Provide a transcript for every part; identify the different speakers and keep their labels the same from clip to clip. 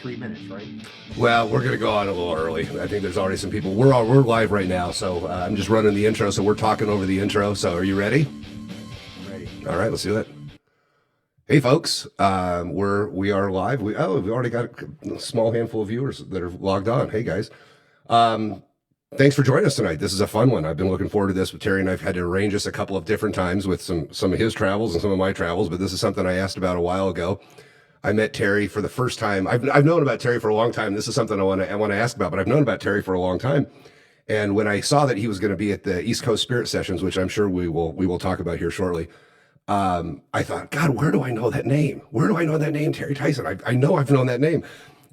Speaker 1: 3 minutes, right?
Speaker 2: Well, we're gonna go on a little early. I think there's already some people. We're live right now, so I'm just running the intro. So we're talking over the intro. So are you ready?
Speaker 1: I'm ready.
Speaker 2: All right, let's do it. Hey, folks, we are live. We've already got a small handful of viewers that are logged on. Hey, guys, thanks for joining us tonight. This is a fun one. I've been looking forward to this with Terry, and I've had to arrange this a couple of different times with some of his travels and some of my travels. But this is something I asked about a while ago. I met Terry for the first time. I've known about Terry for a long time. This is something I want to ask about, but I've known about Terry for a long time. And when I saw that he was going to be at the East Coast Spirit Sessions, which I'm sure we will talk about here shortly, I thought, God, where do I know that name? Where do I know that name, Terry Tyson? I know I've known that name.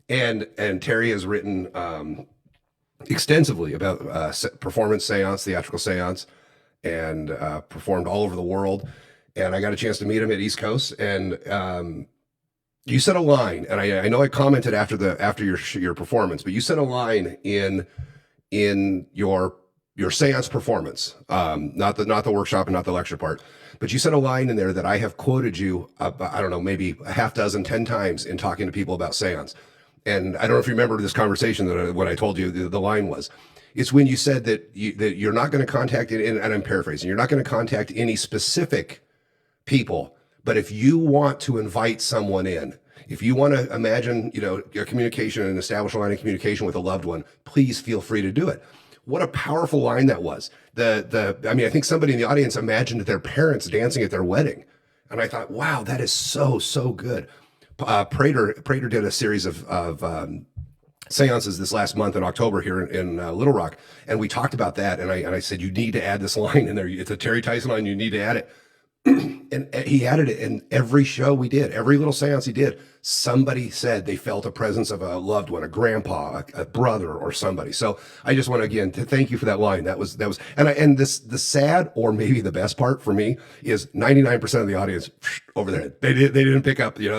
Speaker 2: And Terry has written extensively about performance seance, theatrical seance, and performed all over the world. And I got a chance to meet him at East Coast, and you said a line, and I know I commented after your performance, but you said a line in your seance performance, not the workshop and not the lecture part, but you said a line in there that I have quoted you, I don't know, maybe a half dozen, 10 times in talking to people about seance. And I don't know if you remember this conversation that what I told you the line was. It's when you said that you're not going to contact, and I'm paraphrasing, you're not going to contact any specific people, but if you want to invite someone in, if you want to imagine, your communication and establish a line of communication with a loved one, please feel free to do it. What a powerful line that was. I think somebody in the audience imagined their parents dancing at their wedding. And I thought, wow, that is so good. Prater did a series of seances this last month in October here in Little Rock. And we talked about that. And I said, you need to add this line in there. It's a Terry Tyson line. You need to add it. And he added it in every show we did, every little seance he did. Somebody said they felt a presence of a loved one, a grandpa, a brother, or somebody. So I just want to again to thank you for that line. That was, and the sad or maybe the best part for me is 99% of the audience over there. They didn't pick up. They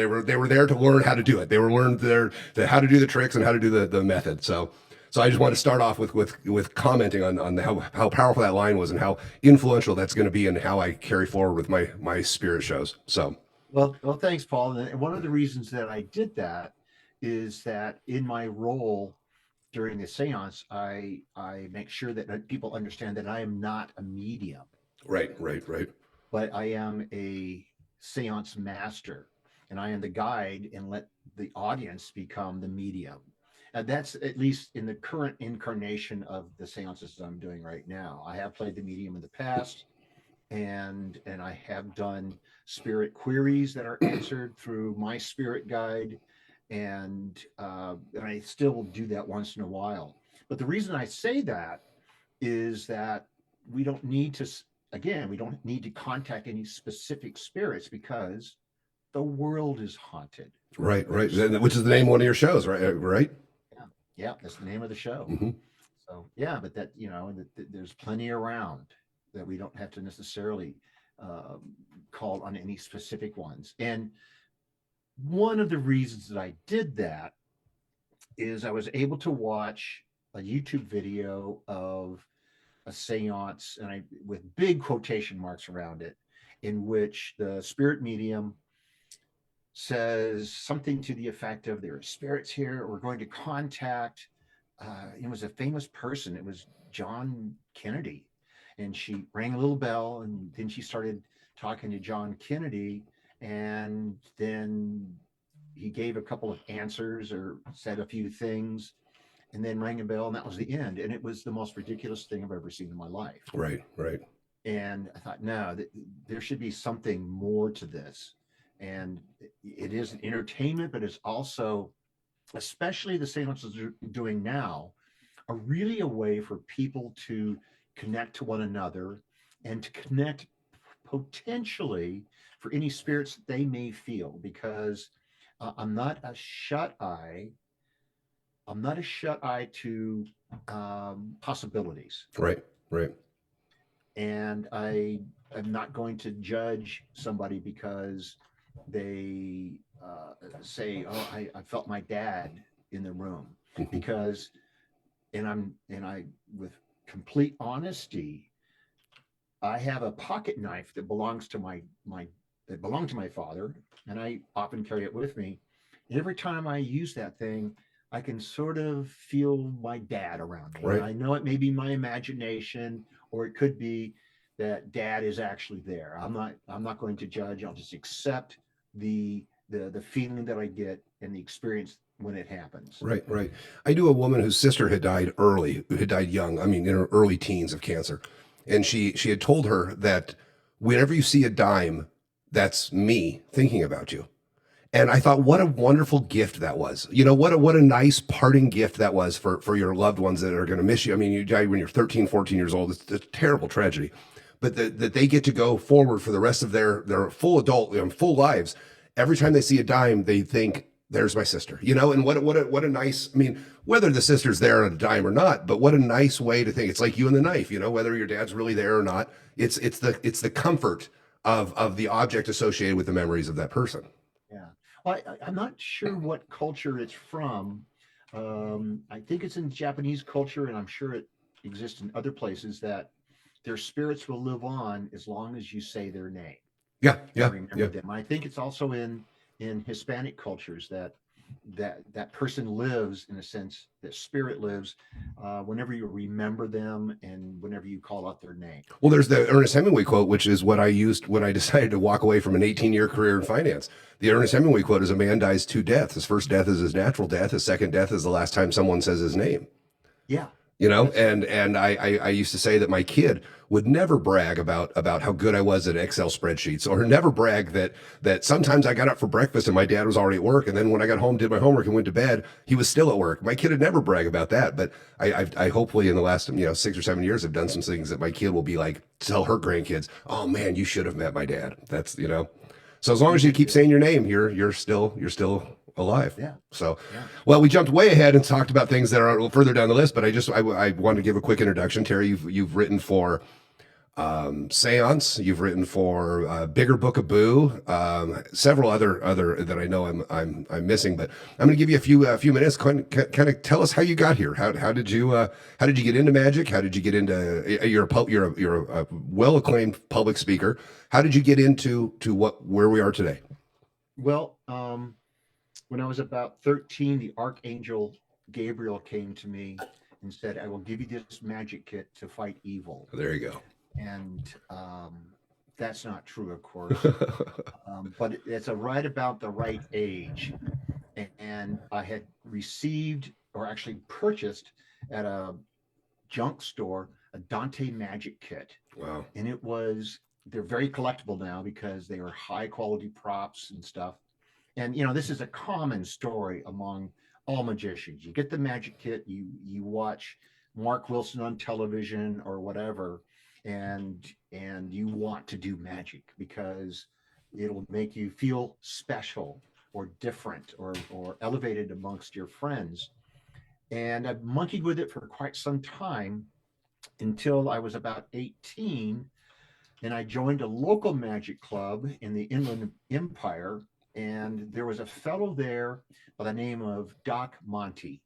Speaker 2: were there to learn how to do it. They were learned how to do the tricks and how to do the method. So I just want to start off with commenting on how powerful that line was and how influential that's going to be and how I carry forward with my spirit shows. So,
Speaker 1: Well, thanks, Paul. And one of the reasons that I did that is that in my role during the seance, I make sure that people understand that I am not a medium,
Speaker 2: right.
Speaker 1: but I am a seance master, and I am the guide and let the audience become the medium. And that's at least in the current incarnation of the seances that I'm doing right now. I have played the medium in the past, and I have done spirit queries that are answered through my spirit guide, and I still will do that once in a while. But the reason I say that is that we don't need to, again, we don't need to contact any specific spirits because the world is haunted.
Speaker 2: Right. Which is the name of one of your shows, right?
Speaker 1: Yeah, yeah, that's the name of the show.
Speaker 2: Mm-hmm.
Speaker 1: So yeah, but there's plenty around that we don't have to necessarily call on any specific ones. And one of the reasons that I did that is I was able to watch a YouTube video of a seance, and I with big quotation marks around it, in which the spirit medium says something to the effect of, there are spirits here, we're going to contact, it was a famous person, it was John Kennedy. And she rang a little bell, and then she started talking to John Kennedy, and then he gave a couple of answers or said a few things, and then rang a bell, and that was the end. And it was the most ridiculous thing I've ever seen in my life.
Speaker 2: Right.
Speaker 1: And I thought, no, there should be something more to this. And it is an entertainment, but it's also, especially the seances they're doing now, are really a way for people to connect to one another and to connect potentially for any spirits that they may feel. Because I'm not a shut eye. I'm not a shut eye to possibilities.
Speaker 2: Right.
Speaker 1: And I am not going to judge somebody because they say, "Oh, I felt my dad in the room,"
Speaker 2: Mm-hmm.
Speaker 1: because, and I with complete honesty, I have a pocket knife that belongs to my that belonged to my father, and I often carry it with me. Every time I use that thing, I can sort of feel my dad around me. And
Speaker 2: Right.
Speaker 1: I know it may be my imagination, or it could be that dad is actually there. I'm not going to judge. I'll just accept the feeling that I get and the experience when it happens.
Speaker 2: Right, right. I knew a woman whose sister had died early, who had died young. I mean, in her early teens of cancer, and she had told her that whenever you see a dime, that's me thinking about you. And I thought, what a wonderful gift that was. You know, what a nice parting gift that was for your loved ones that are going to miss you. I mean, you died when you're 13, 14 years old. It's a terrible tragedy, but that they get to go forward for the rest of their full adult, full lives. Every time they see a dime, they think, "There's my sister," you know. And what a nice. I mean, whether the sister's there on a dime or not, but what a nice way to think. It's like you and the knife, you know, whether your dad's really there or not. It's the comfort of the object associated with the memories of that person.
Speaker 1: Yeah. Well, I'm not sure what culture it's from. I think it's in Japanese culture, and I'm sure it exists in other places that their spirits will live on as long as you say their name
Speaker 2: Yeah,
Speaker 1: and
Speaker 2: yeah,
Speaker 1: remember
Speaker 2: yeah.
Speaker 1: them. I think it's also in Hispanic cultures that that person lives in a sense. That spirit lives whenever you remember them and whenever you call out their name.
Speaker 2: Well, there's the Ernest Hemingway quote, which is what I used when I decided to walk away from an 18-year career in finance. The Ernest Hemingway quote is, "A man dies two deaths. His first death is his natural death. His second death is the last time someone says his name."
Speaker 1: Yeah,
Speaker 2: You know,
Speaker 1: that's
Speaker 2: and I used to say that my kid would never brag about how good I was at Excel spreadsheets, or never brag that sometimes I got up for breakfast and my dad was already at work, and then when I got home, did my homework and went to bed, he was still at work. My kid would never brag about that, but I hopefully in the last 6 or 7 years have done some things that my kid will be like, tell her grandkids, "Oh man, you should have met my dad." That's, you know. So as long
Speaker 1: you
Speaker 2: as you
Speaker 1: did
Speaker 2: keep
Speaker 1: good.
Speaker 2: saying your name, you're still alive.
Speaker 1: Yeah,
Speaker 2: So,
Speaker 1: yeah.
Speaker 2: well, we jumped way ahead and talked about things that are a little further down the list, but I wanted to give a quick introduction. Terry, you've written for Seance, you've written for Bigger Book of Boo, several other that I know I'm missing, but I'm going to give you a few minutes. Kind of tell us how you got here. How did you get into magic? How did you get into you're a well acclaimed public speaker. How did you get into to where we are today?
Speaker 1: Well, when I was about 13, the Archangel Gabriel came to me and said, I will give you this magic kit to fight evil.
Speaker 2: There you go.
Speaker 1: And that's not true, of course. But it's a right about the right age. And I had received or actually purchased at a junk store a Dante magic kit.
Speaker 2: Wow.
Speaker 1: And they're very collectible now because they are high quality props and stuff. And this is a common story among all magicians. You get the magic kit, you watch Mark Wilson on television or whatever, and you want to do magic because it'll make you feel special or different or elevated amongst your friends. And I've monkeyed with it for quite some time until I was about 18, and I joined a local magic club in the Inland Empire. And there was a fellow there by the name of Doc Monty.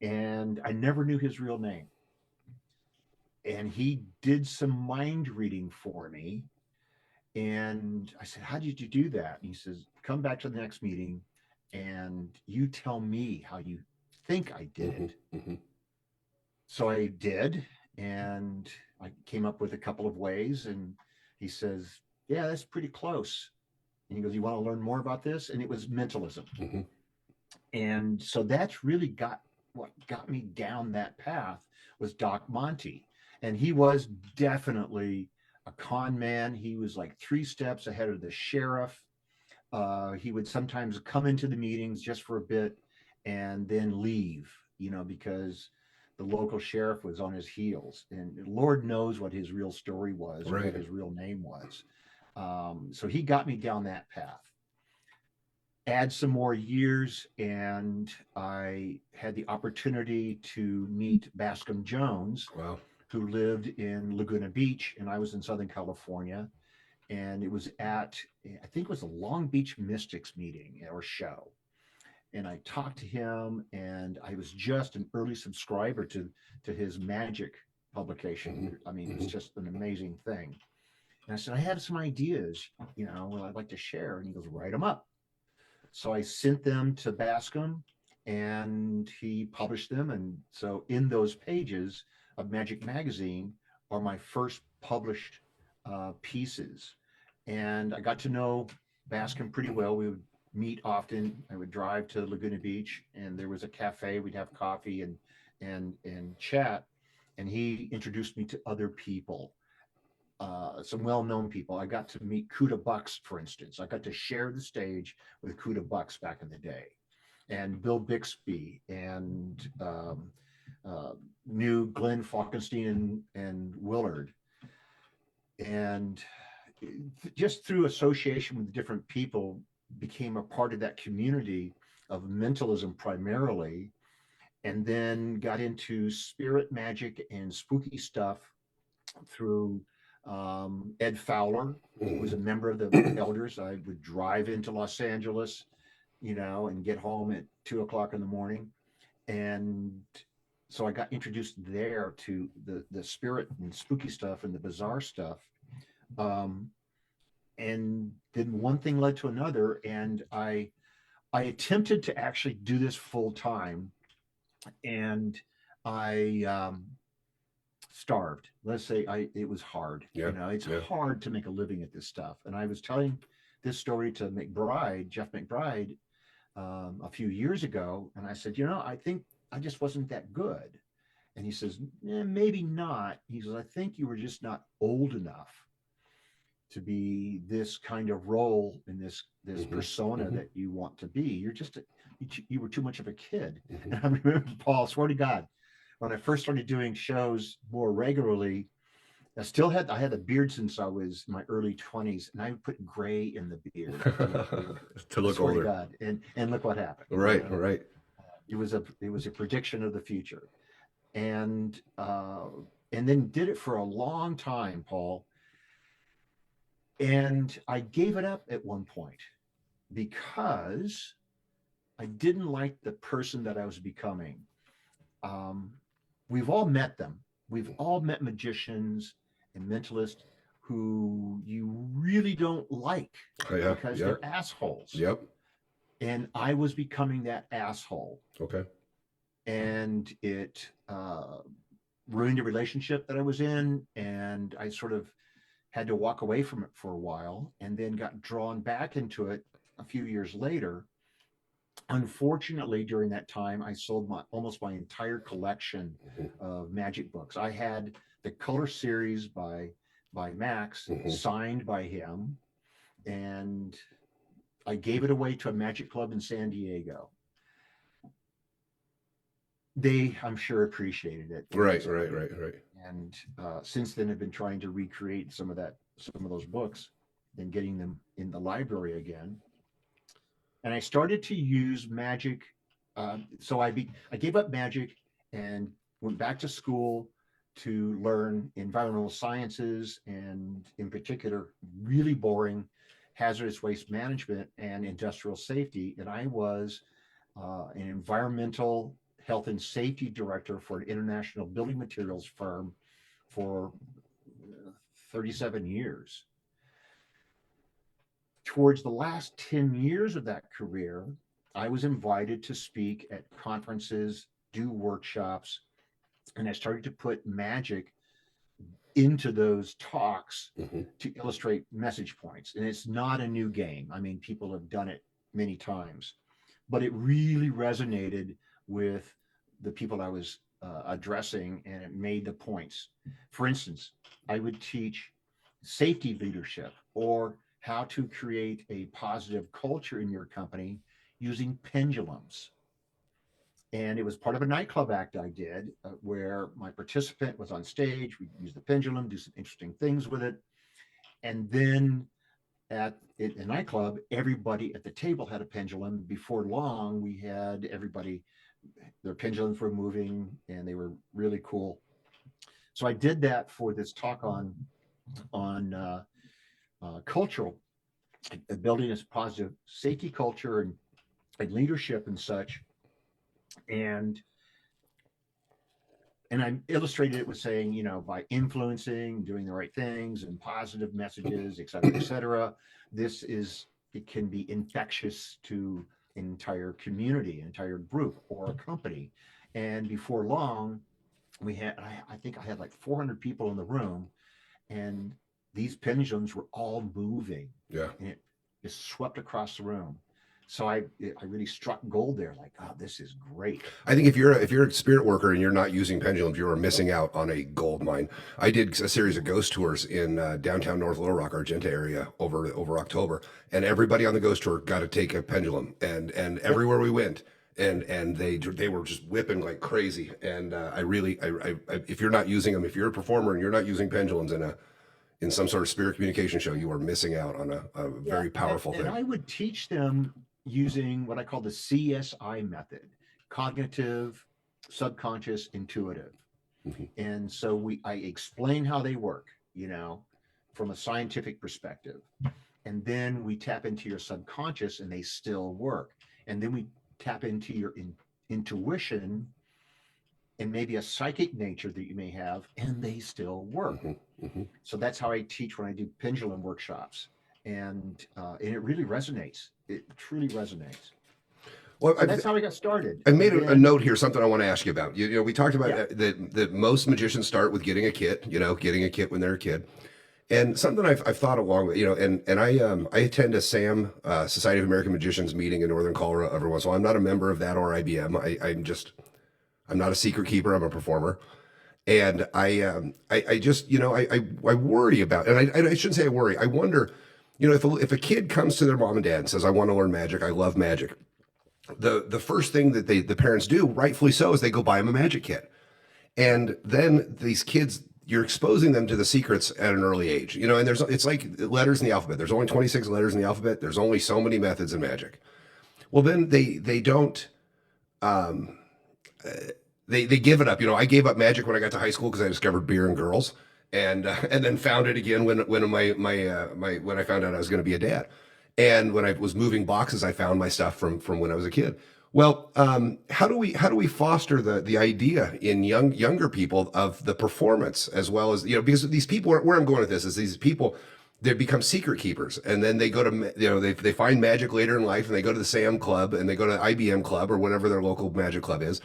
Speaker 1: And I never knew his real name. And he did some mind reading for me. And I said, how did you do that? And he says, come back to the next meeting and you tell me how you think I did
Speaker 2: Hmm.
Speaker 1: it.
Speaker 2: Hmm.
Speaker 1: So I did. And I came up with a couple of ways. And he says, yeah, that's pretty close. And he goes, you want to learn more about this? And it was mentalism.
Speaker 2: Hmm.
Speaker 1: And so that's really what got me down that path was Doc Monty. And he was definitely a con man. He was like three steps ahead of the sheriff. He would sometimes come into the meetings just for a bit and then leave, because the local sheriff was on his heels. And Lord knows what his real story was or what
Speaker 2: Right.
Speaker 1: his real name was. So he got me down that path. Add some more years, and I had the opportunity to meet Bascom Jones,
Speaker 2: Wow.
Speaker 1: who lived in Laguna Beach, and I was in Southern California. And it was I think it was a Long Beach Mystics meeting or show. And I talked to him, and I was just an early subscriber to his magic
Speaker 2: Hmm.
Speaker 1: publication. I mean, it's
Speaker 2: Hmm.
Speaker 1: just an amazing thing. And I said, I have some ideas, I'd like to share. And he goes, write them up. So I sent them to Bascom, and he published them. And so in those pages of Magic Magazine are my first published pieces. And I got to know Bascom pretty well. We would meet often. I would drive to Laguna Beach, and there was a cafe. We'd have coffee and chat. And he introduced me to other people, some well-known people. I got to meet Kuda Bucks, for instance. I got to share the stage with Kuda Bucks back in the day, and Bill Bixby, and knew Glenn Falkenstein and Willard. And just through association with different people, became a part of that community of mentalism primarily, and then got into spirit magic and spooky stuff through Ed Fowler, who was a member of the elders. I would drive into Los Angeles, and get home at 2 o'clock in the morning. And so I got introduced there to the spirit and spooky stuff and the bizarre stuff. And then one thing led to another, and I attempted to actually do this full time, and I starved. Let's say it was hard.
Speaker 2: Yeah,
Speaker 1: It's
Speaker 2: yeah.
Speaker 1: hard to make a living at this stuff. And I was telling this story to Jeff McBride, a few years ago, and I said, I think I just wasn't that good. And he says, maybe not. He says, I think you were just not old enough to be this kind of role in this persona that you want to be. You were too much of a kid. And I remember, Paul, I swear to God, when I first started doing shows more regularly, I had a beard since I was in my early 20s, and I would put gray in the beard
Speaker 2: To look
Speaker 1: swear to
Speaker 2: older.
Speaker 1: God, and look what happened.
Speaker 2: Right, right.
Speaker 1: It was a prediction of the future, and then did it for a long time, Paul. And I gave it up at one point because I didn't like the person that I was becoming. Um, we've all met them. We've all met magicians and mentalists who you really don't like
Speaker 2: Yeah,
Speaker 1: because
Speaker 2: yeah.
Speaker 1: they're assholes.
Speaker 2: Yep.
Speaker 1: And I was becoming that asshole.
Speaker 2: Okay.
Speaker 1: And it ruined a relationship that I was in. And I sort of had to walk away from it for a while, and then got drawn back into it a few years later. Unfortunately, during that time, I sold almost my entire collection of magic books. I had the color series by Max, signed by him, and I gave it away to a magic club in San Diego. They, I'm sure, appreciated it.
Speaker 2: Right.
Speaker 1: And since then, have been trying to recreate some of those books and getting them in the library again. And I started to use magic. So I gave up magic and went back to school to learn environmental sciences, and in particular, really boring hazardous waste management and industrial safety. And I was an environmental health and safety director for an international building materials firm for 37 years. Towards the last 10 years of that career, I was invited to speak at conferences, do workshops, and I started to put magic into those talks to illustrate message points. And it's not a new game. I mean, people have done it many times, but it really resonated with the people I was addressing, and it made the points. For instance, I would teach safety leadership, or how to create a positive culture in your company using pendulums. And it was part of a nightclub act I did, where my participant was on stage. We'd use the pendulum, do some interesting things with it. And then at a nightclub, everybody at the table had a pendulum. Before long, we had everybody, their pendulums were moving, and they were really cool. So I did that for this talk on cultural, building a positive safety culture and leadership and such. And I illustrated it with saying, by influencing, doing the right things, and positive messages, et cetera, this is it can be infectious to an entire community, an entire group, or a company. And before long, I think I had like 400 people in the room, and these pendulums were all moving,
Speaker 2: Yeah.
Speaker 1: and it just swept across the room. So I really struck gold there. Like, oh, this is great.
Speaker 2: I think if you're a spirit worker and you're not using pendulums, you are missing out on a gold mine. I did a series of ghost tours in downtown North Little Rock, Argenta area over October, and everybody on the ghost tour got to take a pendulum, and
Speaker 1: Yep.
Speaker 2: everywhere we went, and they were just whipping like crazy. And I really, if you're not using them, if you're a performer and you're not using pendulums in some sort of spirit communication show, you are missing out on a
Speaker 1: Yeah,
Speaker 2: very powerful
Speaker 1: and
Speaker 2: thing.
Speaker 1: I would teach them using what I call the CSI method: cognitive, subconscious, intuitive.
Speaker 2: Mhm.
Speaker 1: And so I explain how they work, from a scientific perspective. And then we tap into your subconscious and they still work. And then we tap into your intuition and maybe a psychic nature that you may have, and they still work.
Speaker 2: Mhm. Mhm.
Speaker 1: So that's how I teach when I do pendulum workshops. And it really resonates. It truly resonates.
Speaker 2: Well,
Speaker 1: So that's how I got started.
Speaker 2: I
Speaker 1: And
Speaker 2: made a
Speaker 1: then,
Speaker 2: note here, something I want to ask you about. We talked about
Speaker 1: yeah,
Speaker 2: that most magicians start with getting a kit, getting a kit when they're a kid. And something I've thought along with, and I attend a SAM, Society of American Magicians meeting in Northern Colorado every once in a while. I'm not a member of that or IBM. I'm not a secret keeper. I'm a performer. And I just, I worry about, and I shouldn't say I worry. I wonder, if a kid comes to their mom and dad and says, I want to learn magic. I love magic. The first thing that the parents do, rightfully so, is they go buy them a magic kit.
Speaker 1: yeah,
Speaker 2: And then these kids, you're exposing them to the secrets at an early age. And it's like letters in the alphabet. There's only 26 letters in the alphabet. There's only so many methods in magic. Well, then they don't um, they give it up. I gave up magic when I got to high school because I discovered beer and girls, and then found it again when when I found out I was going to be a dad, and when I was moving boxes, I found my stuff from when I was a kid. Well, how do we foster the idea in younger people of the performance as well as because these people where I'm going with this is these people, they become secret keepers, and then they go to they find magic later in life, and they go to the SAM club, and they go to IBM club or whatever their local magic club is,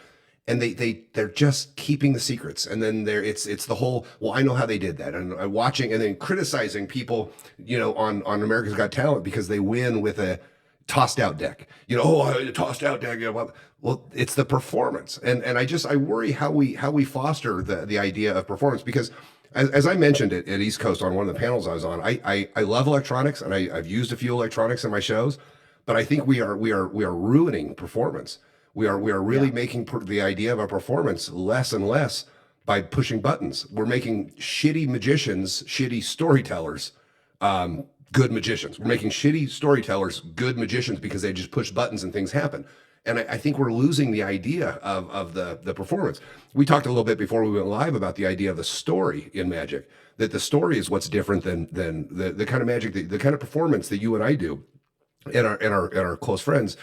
Speaker 2: and they're just keeping the secrets, and then it's the whole, well, I know how they did that, and watching and then criticizing people on America's Got Talent because they win with a tossed out deck. Oh, I tossed out deck. Well, it's the performance, and I worry how we foster the idea of performance, because as I mentioned at East Coast on one of the panels I was on, I love electronics, and I've used a few electronics in my shows, but I think we are ruining performance. We are really
Speaker 1: yeah,
Speaker 2: making the idea of a performance less and less by pushing buttons. We're making shitty magicians, shitty storytellers, good magicians. We're making shitty storytellers good magicians because they just push buttons and things happen. And I think we're losing the idea of the performance. We talked a little bit before we went live about the idea of the story in magic. That the story is what's different than the kind of magic, the kind of performance that you and I do, and our close friends.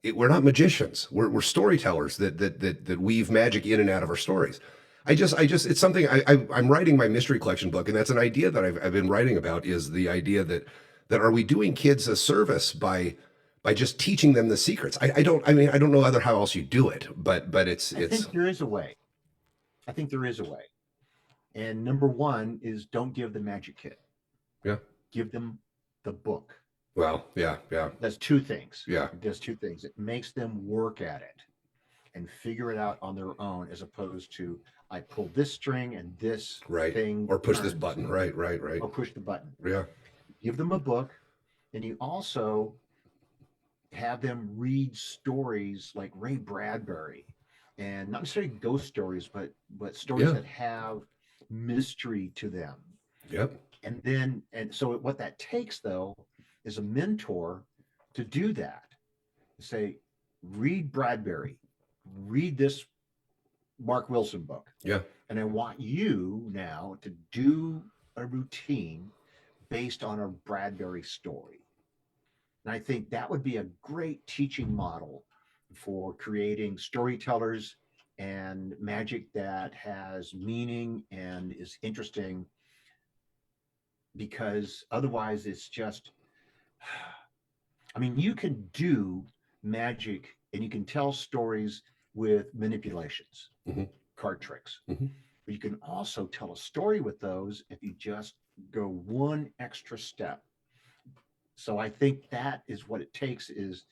Speaker 2: We're not magicians. We're storytellers that weave magic in and out of our stories. It's something I'm writing my mystery collection book, and that's an idea that I've been writing about, is the idea that are we doing kids a service by just teaching them the secrets? I don't know how else you do it, but
Speaker 1: I
Speaker 2: it's
Speaker 1: think there is a way. I think there is a way. And number one is, don't give the magic kit.
Speaker 2: yeah.
Speaker 1: Give them the book.
Speaker 2: Well, yeah,
Speaker 1: That's two things.
Speaker 2: yeah,
Speaker 1: It does two things. It makes them work at it and figure it out on their own, as opposed to, I pull this string and this
Speaker 2: right.
Speaker 1: thing
Speaker 2: Or push this
Speaker 1: turns,
Speaker 2: button, right,
Speaker 1: or push the button.
Speaker 2: yeah,
Speaker 1: Give them a book, and you also have them read stories like Ray Bradbury, and not necessarily ghost stories, but stories
Speaker 2: yeah,
Speaker 1: that have mystery to them.
Speaker 2: yep,
Speaker 1: And so what that takes, though, is a mentor to do that. Say, read Bradbury, read this Mark Wilson book,
Speaker 2: yeah.
Speaker 1: and I want you now to do a routine based on a Bradbury story. And I think that would be a great teaching model for creating storytellers and magic that has meaning and is interesting, because otherwise it's just I mean, you can do magic and you can tell stories with manipulations,
Speaker 2: Hmm.
Speaker 1: card tricks.
Speaker 2: Hmm.
Speaker 1: But you can also tell a story with those if you just go one extra step. So I think that is what it takes is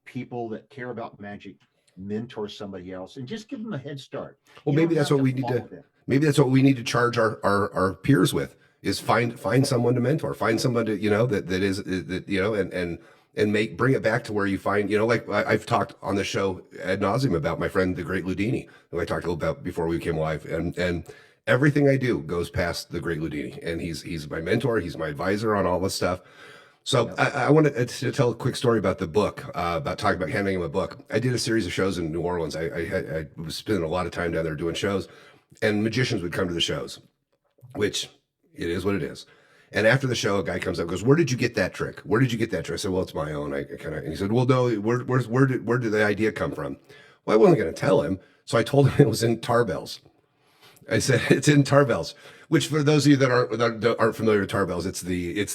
Speaker 1: people that care about magic mentor somebody else and just give them a head start.
Speaker 2: Well,
Speaker 1: You don't
Speaker 2: maybe that's
Speaker 1: have
Speaker 2: what
Speaker 1: to
Speaker 2: we need to.
Speaker 1: follow them.
Speaker 2: Maybe that's what we need to charge our peers with is find someone to mentor, find someone to that is that and make bring it back to where you find like I've talked on the show ad nauseum about my friend the great Ludini, who I talked a little about before we came live, and everything I do goes past the great Ludini, and he's my mentor, he's my advisor on all this stuff. So
Speaker 1: Yep.
Speaker 2: I wanted to tell a quick story about the book, about talking about handing him a book. I did a series of shows in New Orleans. I was spending a lot of time down there doing shows, and magicians would come to the shows, which it is what it is. And after the show, a guy comes up and goes, "Where did you get that trick? Where did you get that trick?" I said, "Well, it's my own." I kind of, and he said, "Well, no, where did the idea come from?" Well, I wasn't going to tell him, so I told him it was in Tarbells. I said it's in Tarbells, which for those of you that aren't familiar with Tarbells, it's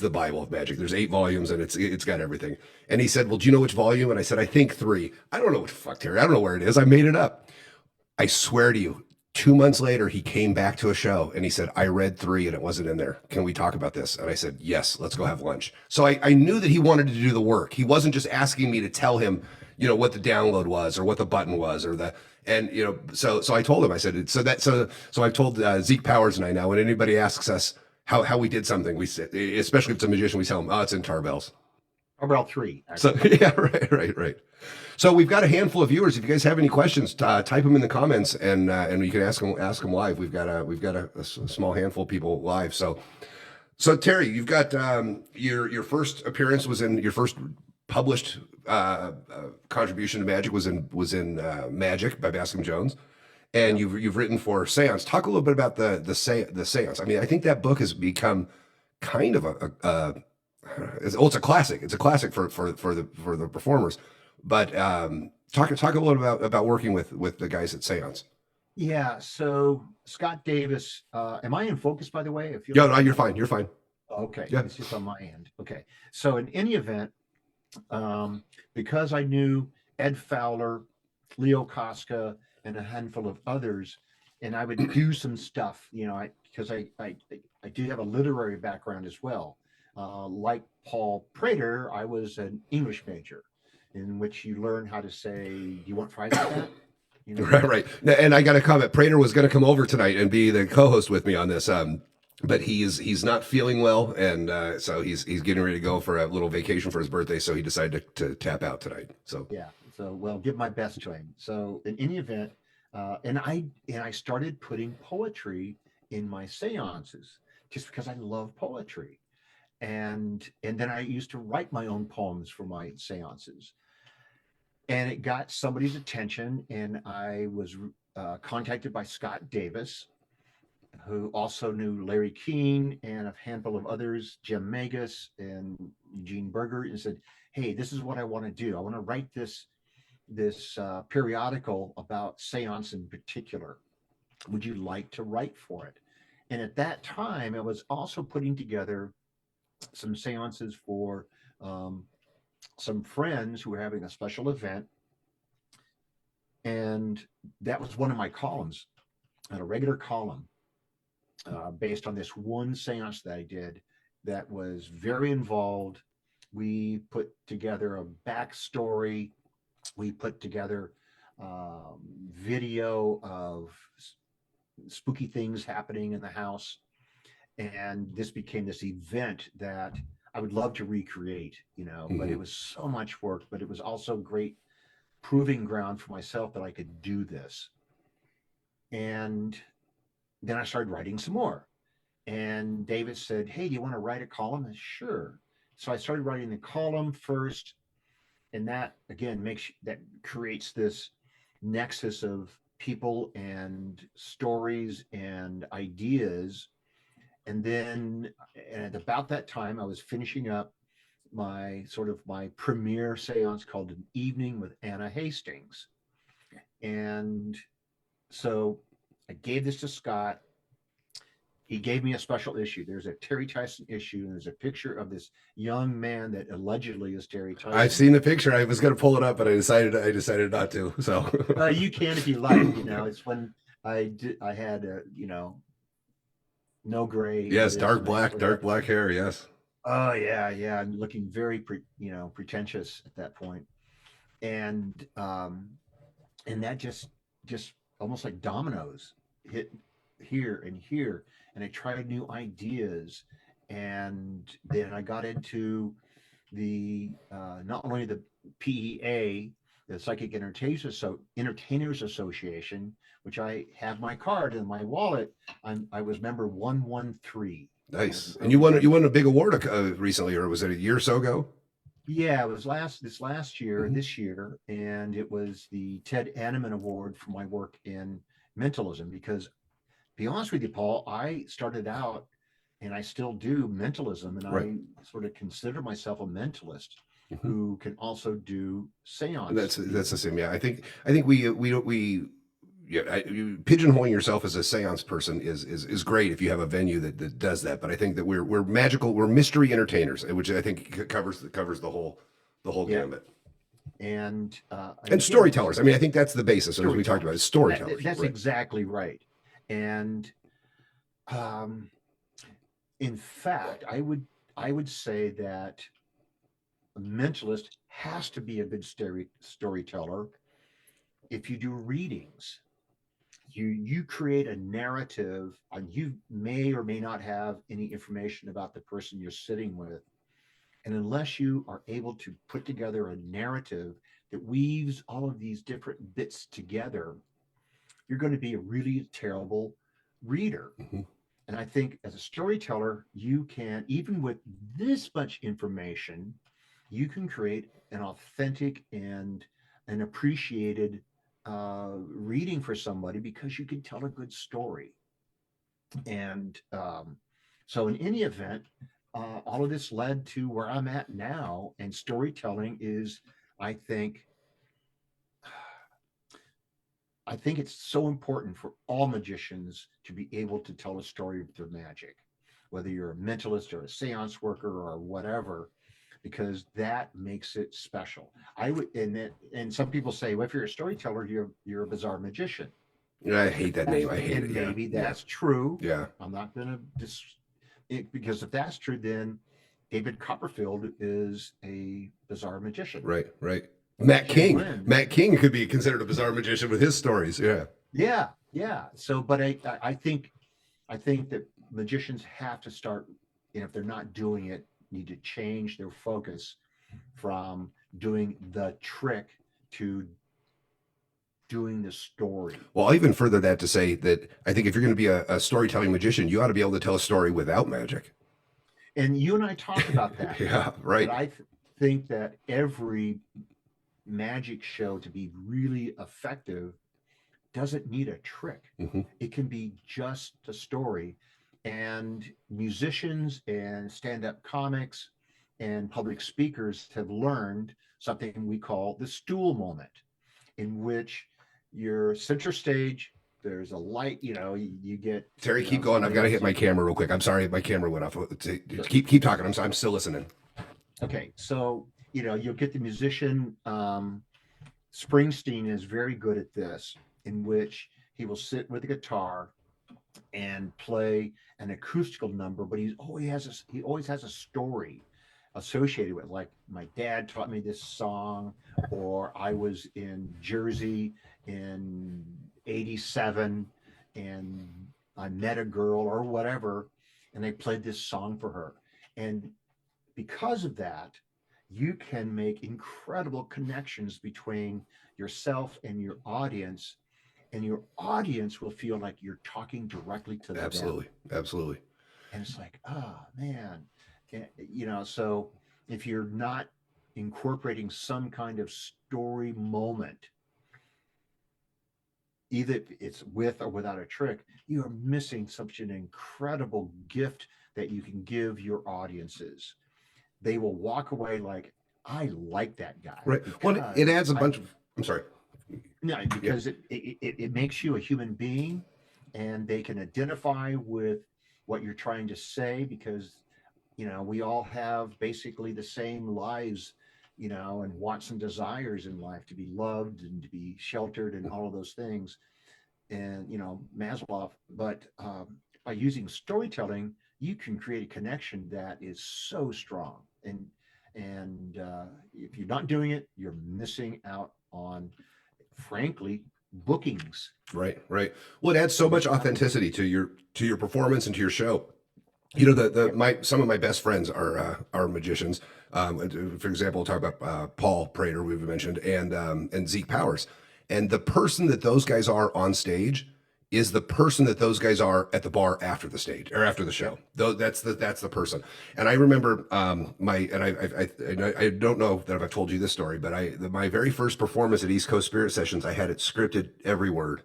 Speaker 2: the Bible of magic. There's 8 volumes and it's got everything. And he said, "Well, do you know which volume?" And I said, "I think 3." I don't know what the fuck, Terry. I don't know where it is. I made it up. I swear to you, 2 months later, he came back to a show and he said, "I read 3 and it wasn't in there. Can we talk about this?" And I said, "Yes, let's go have lunch." So I knew that he wanted to do the work. He wasn't just asking me to tell him, what the download was or what the button was or the, and, so I told him, I said, so I've told Zeke Powers and I now, when anybody asks us how we did something, we say, especially if it's a magician, we tell them, "Oh, it's in Tarbells."
Speaker 1: Or about three,
Speaker 2: So
Speaker 1: actually.
Speaker 2: yeah, right. So we've got a handful of viewers. If you guys have any questions, type them in the comments, and you can ask them live. We've got a small handful of people live. So Terry, you've got your first appearance was in your first published contribution to Magic was in Magic by Bascom Jones, and
Speaker 1: Yep.
Speaker 2: you've written for Seance. Talk a little bit about the Seance. I mean, I think that book has become kind of it's a classic. It's a classic for the performers. But talk a little about working with the guys at Seance.
Speaker 1: Yeah. So Scott Davis, am I in focus, by the way? It feels
Speaker 2: Yeah,
Speaker 1: like
Speaker 2: no,
Speaker 1: I'm
Speaker 2: you're
Speaker 1: not.
Speaker 2: fine. You're fine.
Speaker 1: Okay.
Speaker 2: Yeah.
Speaker 1: It's just on my end. Okay. So in any event, um, because I knew Ed Fowler, Leo Koska, and a handful of others, and I would do some stuff, because I do have a literary background as well. Like Paul Prater, I was an English major, in which you learn how to say, "Do you want fries with that?" You know,
Speaker 2: Right. And I got a comment. Prater was going to come over tonight and be the co-host with me on this. But he's not feeling well, and so he's getting ready to go for a little vacation for his birthday. So he decided to tap out tonight. So
Speaker 1: yeah. So, well, give my best to him. So, in any event, and I started putting poetry in my seances just because I love poetry, and then I used to write my own poems for my seances, and it got somebody's attention, and I was contacted by Scott Davis, who also knew Larry Keene and a handful of others, Jim Magus and Eugene Berger, and said, "Hey, this is what I want to do. I want to write this periodical about seance in particular. Would you like to write for it?" And at that time, I was also putting together some seances for um, some friends who were having a special event. And that was one of my columns, a regular column based on this one seance that I did that was very involved. We put together a backstory. We put together video of spooky things happening in the house. And this became this event that I would love to recreate, but it
Speaker 2: mhm.
Speaker 1: was so much work, but it was also great proving ground for myself that I could do this. And then I started writing some more. And David said, "Hey, do you want to write a column?" And sure. So I started writing the column first, and that again that creates this nexus of people and stories and ideas. And then at about that time, I was finishing up my premiere seance called An Evening with Anna Hastings. And so I gave this to Scott. he gave me a special issue. There's a Terry Tyson issue, and there's a picture of this young man that allegedly is Terry Tyson.
Speaker 2: I've seen the picture. I was going to pull it up, but I decided not to. So
Speaker 1: you can if you like. It's when I had no gray.
Speaker 2: Yes, dark black hair. Yes.
Speaker 1: Oh yeah. I'm looking very pretentious at that point, and that just almost like dominoes hit here and here, and I tried new ideas, and then I got into the not only the PEA, the Psychic Entertainers Association, which I have my card in my wallet. I was member 113.
Speaker 2: Nice. And you won a big award recently, or was it a year or so ago?
Speaker 1: Yeah, it was this last year, this year, and it was the Ted Anneman Award for my work in mentalism. Because, to be honest with you, Paul, I started out, and I still do mentalism, and
Speaker 2: Right.
Speaker 1: I sort of consider myself a mentalist who can also do seance.
Speaker 2: That's the same. Yeah, I think we you pigeonholing yourself as a seance person is great if you have a venue that does that. But I think that we're magical, we're mystery entertainers, which I think covers the whole gambit.
Speaker 1: And
Speaker 2: storytellers. I mean, I think that's the basis, as we talked about, is storytellers.
Speaker 1: That's
Speaker 2: right.
Speaker 1: exactly right. And in fact, I would say that a mentalist has to be a good storyteller. If you do readings, you create a narrative, and you may or may not have any information about the person you're sitting with. And unless you are able to put together a narrative that weaves all of these different bits together, you're going to be a really terrible reader. And I think as a storyteller, you can, even with this much information, you can create an authentic and an appreciated reading for somebody, because you can tell a good story. And so in any event, all of this led to where I'm at now, and storytelling is, I think it's so important for all magicians to be able to tell a story with their magic, whether you're a mentalist or a seance worker or whatever, because that makes it special. And some people say, well, if you're a storyteller, you're a bizarre magician.
Speaker 2: I hate that name. I hate it.
Speaker 1: Maybe that's true.
Speaker 2: Yeah.
Speaker 1: I'm not going to because if that's true, then David Copperfield is a bizarre magician.
Speaker 2: Right. Matt King could be considered a bizarre magician with his stories. Yeah.
Speaker 1: So, but I think that magicians have to start, if they're not doing it, need to change their focus from doing the trick to doing the story.
Speaker 2: Well, I'll even further that to say that I think if you're going to be a storytelling magician, you ought to be able to tell a story without magic.
Speaker 1: And you and I talked about that.
Speaker 2: Yeah, right.
Speaker 1: But I think that every magic show, to be really effective, doesn't need a trick. It can be just a story. And musicians and stand-up comics and public speakers have learned something we call the stool moment, in which you're center stage, there's a light, you get...
Speaker 2: Terry, keep going. I've got to hit my camera real quick. I'm sorry, my camera went off. Keep talking. I'm still listening.
Speaker 1: Okay, so you'll get the musician. Springsteen is very good at this, in which he will sit with a guitar and play an acoustical number, but he always has a story associated with, like, my dad taught me this song, or I was in Jersey in '87 and I met a girl or whatever, and they played this song for her. And because of that, you can make incredible connections between yourself and your audience, and your audience will feel like you're talking directly to them.
Speaker 2: Absolutely.
Speaker 1: And it's like, oh man, so if you're not incorporating some kind of story moment, either it's with or without a trick, you are missing such an incredible gift that you can give your audiences. They will walk away like, I like that guy.
Speaker 2: Right. Well, it adds a bunch of... I'm sorry.
Speaker 1: No, because it makes you a human being, and they can identify with what you're trying to say, because we all have basically the same lives, and wants and desires in life, to be loved and to be sheltered and all of those things. And Maslow. But by using storytelling, you can create a connection that is so strong. And if you're not doing it, you're missing out on, frankly, bookings.
Speaker 2: Right. Well, it adds so much authenticity to your performance and to your show. You know, the my some of my best friends are magicians. For example, we'll talk about Paul Prater, we've mentioned, and Zeke Powers. And the person that those guys are on stage is the person that those guys are at the bar after the stage or after the show. Though that's the person. And I remember I don't know that if I've told you this story, but my very first performance at East Coast Spirit Sessions, I had it scripted every word,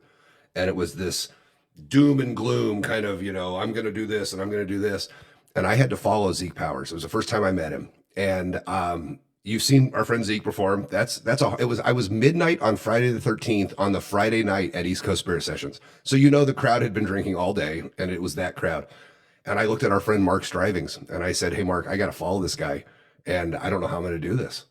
Speaker 2: and it was this doom and gloom kind of, I'm going to do this and I'm going to do this. And I had to follow Zeke Powers. It was the first time I met him. And you've seen our friend Zeke perform. I was midnight on Friday the 13th on the Friday night at East Coast Spirit Sessions. So, the crowd had been drinking all day, and it was that crowd. And I looked at our friend Mark Strivings and I said, "Hey, Mark, I got to follow this guy. And I don't know how I'm going to do this."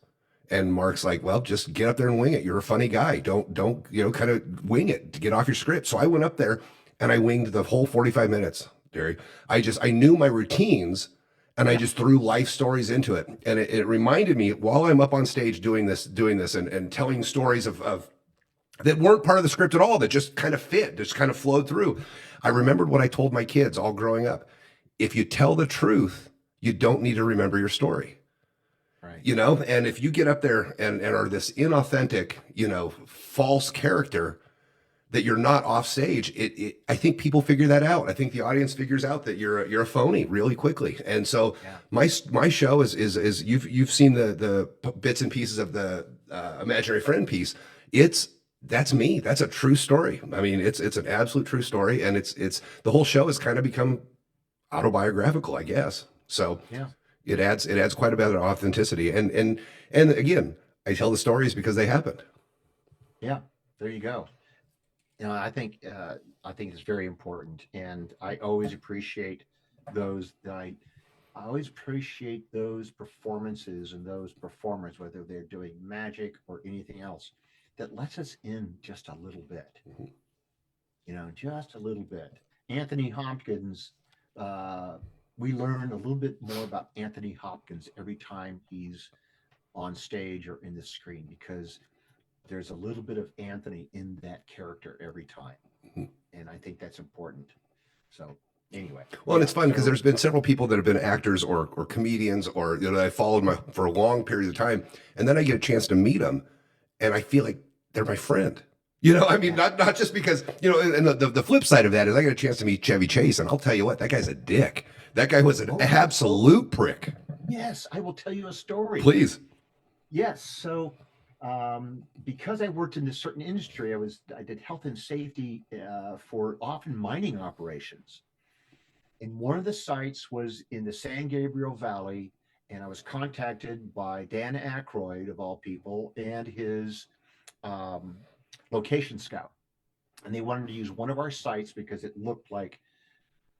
Speaker 2: And Mark's like, "Well, just get up there and wing it. You're a funny guy. Don't, kind of wing it to get off your script." So I went up there and I winged the whole 45 minutes, Terry. I knew my routines, and I just threw life stories into it. And it reminded me, while I'm up on stage doing this and telling stories of that weren't part of the script at all, that just kind of fit, just kind of flowed through. I remembered what I told my kids all growing up. If you tell the truth, you don't need to remember your story.
Speaker 1: Right.
Speaker 2: And if you get up there and are this inauthentic, false character, that you're not off stage, I think people figure that out. I think the audience figures out that you're a phony really quickly. And so my show is you've seen the bits and pieces of the imaginary friend piece. That's me. That's a true story. I mean, it's an absolute true story, and it's the whole show has kind of become autobiographical, I guess. So it adds quite a bit of authenticity. And again, I tell the stories because they happened.
Speaker 1: Yeah, there you go. I think it's very important, and I always appreciate those that I always appreciate those performances and those performers, whether they're doing magic or anything else, that lets us in just a little bit, just a little bit. Anthony Hopkins, uh, we learn a little bit more about Anthony Hopkins every time he's on stage or in the screen, because there's a little bit of Anthony in that character every time. And I think that's important. So anyway.
Speaker 2: Well, and it's fun because there's been several people that have been actors or comedians or that I followed for a long period of time, and then I get a chance to meet them, and I feel like they're my friend. I mean, not just because and the flip side of that is I got a chance to meet Chevy Chase, and I'll tell you what, that guy's a dick. That guy was an absolute prick.
Speaker 1: Yes, I will tell you a story.
Speaker 2: Please.
Speaker 1: Yes. So because I worked in a certain industry, I did health and safety for often mining operations. And one of the sites was in the San Gabriel Valley, and I was contacted by Dan Aykroyd, of all people, and his um, location scout. And they wanted to use one of our sites because it looked like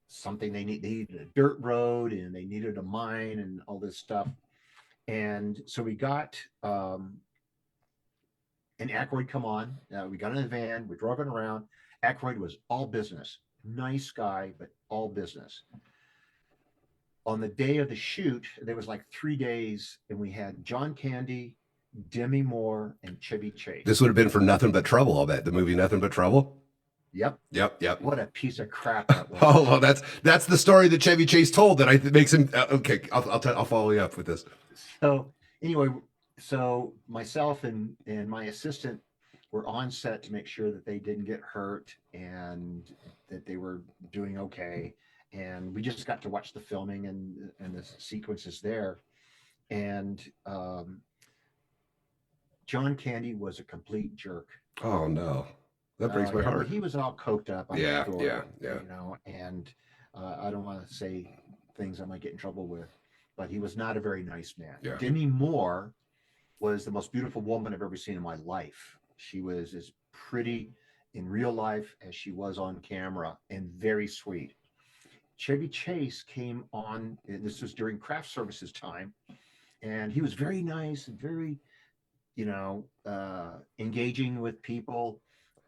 Speaker 1: something they needed a dirt road, and they needed a mine and all this stuff. And so we got and Aykroyd come on. We got in a van. We're driving around. Aykroyd was all business. Nice guy, but all business. On the day of the shoot, there was like 3 days, and we had John Candy, Demi Moore, and Chevy Chase.
Speaker 2: This would have been for Nothing But Trouble, I'll bet. The movie Nothing But Trouble?
Speaker 1: Yep. What a piece of crap that was.
Speaker 2: Oh, well, that's the story that Chevy Chase told that makes him okay. I'll follow you up with this.
Speaker 1: So anyway, so myself and my assistant were on set to make sure that they didn't get hurt and that they were doing okay. And we just got to watch the filming and the sequences there. And John Candy was a complete jerk.
Speaker 2: Oh no, that breaks my heart.
Speaker 1: He was all coked up.
Speaker 2: Yeah.
Speaker 1: And I don't want to say things I might get in trouble with, but he was not a very nice man.
Speaker 2: Yeah.
Speaker 1: Demi Moore was the most beautiful woman I've ever seen in my life. She was as pretty in real life as she was on camera, and very sweet. Chevy Chase came on, and this was during craft services time, and he was very nice and very, engaging with people.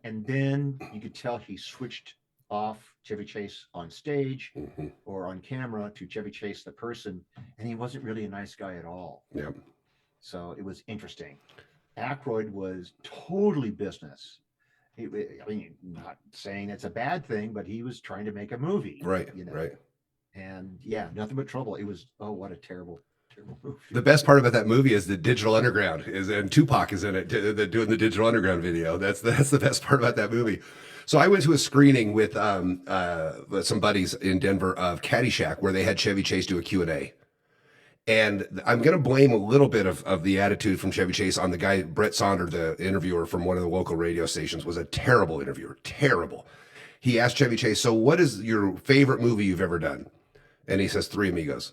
Speaker 1: And then you could tell he switched off Chevy Chase on stage
Speaker 2: Mhm.
Speaker 1: or on camera to Chevy Chase, the person, and he wasn't really a nice guy at all.
Speaker 2: Yeah.
Speaker 1: So it was interesting. Aykroyd was totally business. I mean, not saying it's a bad thing, but he was trying to make a movie,
Speaker 2: Right. Right.
Speaker 1: and yeah, nothing but trouble. It was, oh, what a terrible, terrible
Speaker 2: The
Speaker 1: movie.
Speaker 2: best part about that movie is the Digital Underground is, and Tupac is in it, doing the Digital Underground video. That's the best part about that movie. So I went to a screening with some buddies in Denver of Caddyshack, where they had Chevy Chase do a Q&A. And I'm going to blame a little bit of the attitude from Chevy Chase on the guy, Brett Sonder, the interviewer from one of the local radio stations, was a terrible interviewer. Terrible. He asked Chevy Chase, so what is your favorite movie you've ever done? And he says, Three Amigos.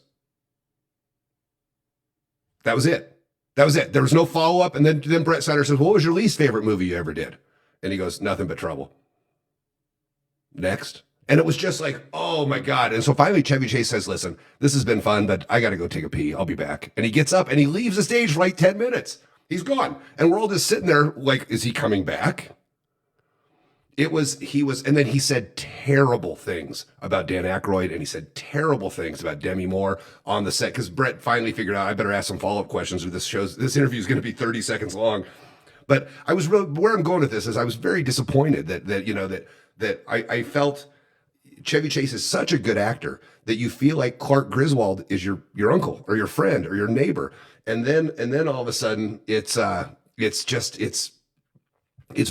Speaker 2: That was it. That was it. There was no follow up. And then Brett Sonder says, what was your least favorite movie you ever did? And he goes, Nothing But Trouble. Next. And it was just like, oh my God. And so finally Chevy Chase says, listen, this has been fun, but I got to go take a pee. I'll be back. And he gets up and he leaves the stage for like 10 minutes. He's gone. And we're all just sitting there like, is he coming back? And then he said terrible things about Dan Aykroyd, and he said terrible things about Demi Moore on the set, because Brett finally figured out I better ask some follow-up questions, or this interview is going to be 30 seconds long. But I was really, where I'm going with this is I was very disappointed that I felt Chevy Chase is such a good actor that you feel like Clark Griswold is your uncle or your friend or your neighbor, and then all of a sudden it's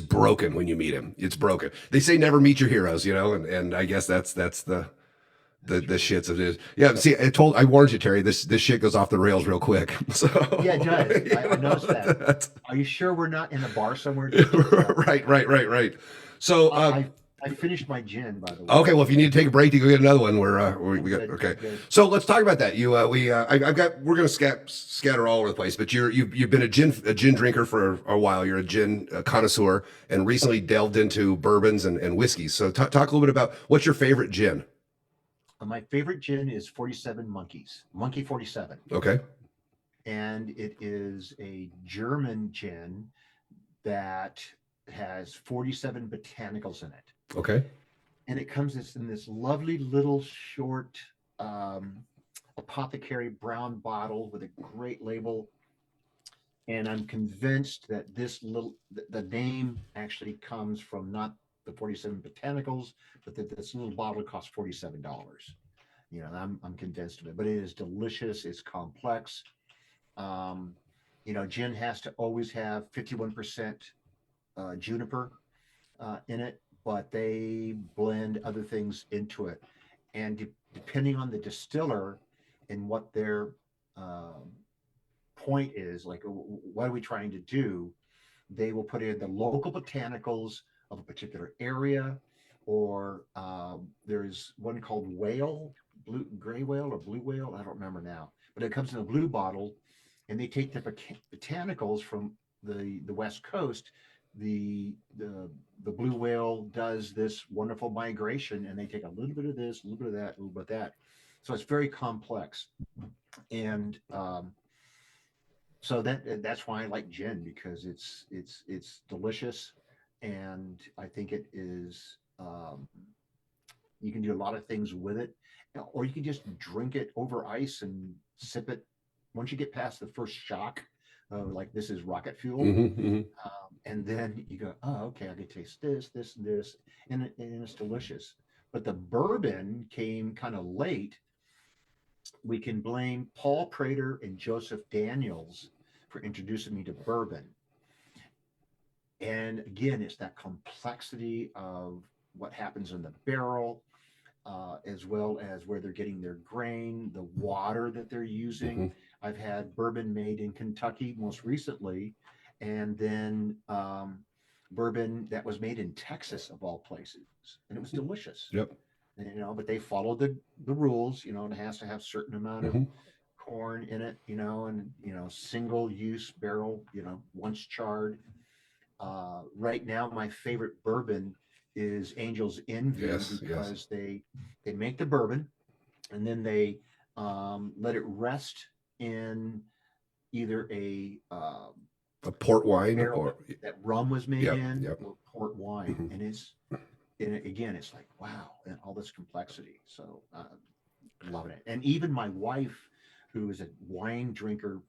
Speaker 2: broken when you meet him. It's broken. They say never meet your heroes, and I guess that's the shits of it. Yeah, see, I warned you, Terry. This shit goes off the rails real quick. So
Speaker 1: Yeah, it does. I noticed that. Are you sure we're not in a bar somewhere? Just
Speaker 2: right. So
Speaker 1: I finished my gin, by the way.
Speaker 2: okay, well, if you need to take a break to go get another one, we got
Speaker 1: Good,
Speaker 2: okay.
Speaker 1: good.
Speaker 2: So let's talk about that. We're gonna scatter all over the place, but you've been a gin drinker for a while. You're a gin connoisseur, and recently delved into bourbons and whiskeys. So talk a little bit about what's your favorite gin.
Speaker 1: My favorite gin is 47 Monkeys, Monkey 47,
Speaker 2: Okay.
Speaker 1: and it is a German gin that has 47 botanicals in it.
Speaker 2: Okay.
Speaker 1: And it comes in this lovely little short apothecary brown bottle with a great label. And I'm convinced that the name actually comes from not the 47 botanicals, but that this little bottle costs $47. I'm convinced of it, but it is delicious. It's complex. Um, gin has to always have 51% juniper in it, but they blend other things into it. And depending on the distiller and what their um, point is, like what are we trying to do, they will put in the local botanicals of a particular area, or there's one called gray whale or blue whale. I don't remember now, but it comes in a blue bottle, and they take the botanicals from the West Coast. The blue whale does this wonderful migration, and they take a little bit of this, a little bit of that, a little bit of that. So it's very complex, and so that's why I like gin, because it's delicious, and I think it is. You can do a lot of things with it, or you can just drink it over ice and sip it. Once you get past the first shock of like this is rocket fuel,
Speaker 2: Mm-hmm.
Speaker 1: and then you go, oh, okay, I can taste this, this, and this, and it's delicious. But the bourbon came kind of late. We can blame Paul Prater and Joseph Daniels for introducing me to bourbon. And again, it's that complexity of what happens in the barrel, as well as where they're getting their grain, the water that they're
Speaker 2: Mm-hmm.
Speaker 1: using. I've had bourbon made in Kentucky most recently, and then bourbon that was made in Texas, of all places, and it was delicious.
Speaker 2: Yep.
Speaker 1: And, but they followed the rules. And it has to have certain amount of
Speaker 2: Mm-hmm.
Speaker 1: corn in it, and single use barrel, once charred. Right now, my favorite bourbon is Angel's Envy,
Speaker 2: Yes. Yes.
Speaker 1: because they make the bourbon, and then they let it rest in either
Speaker 2: A port wine
Speaker 1: barrel
Speaker 2: or
Speaker 1: that rum was made
Speaker 2: yep,
Speaker 1: in,
Speaker 2: yep.
Speaker 1: or port wine,
Speaker 2: Mhm.
Speaker 1: and again, it's like wow, and all this complexity. So loving it. And even my wife, who is a wine drinker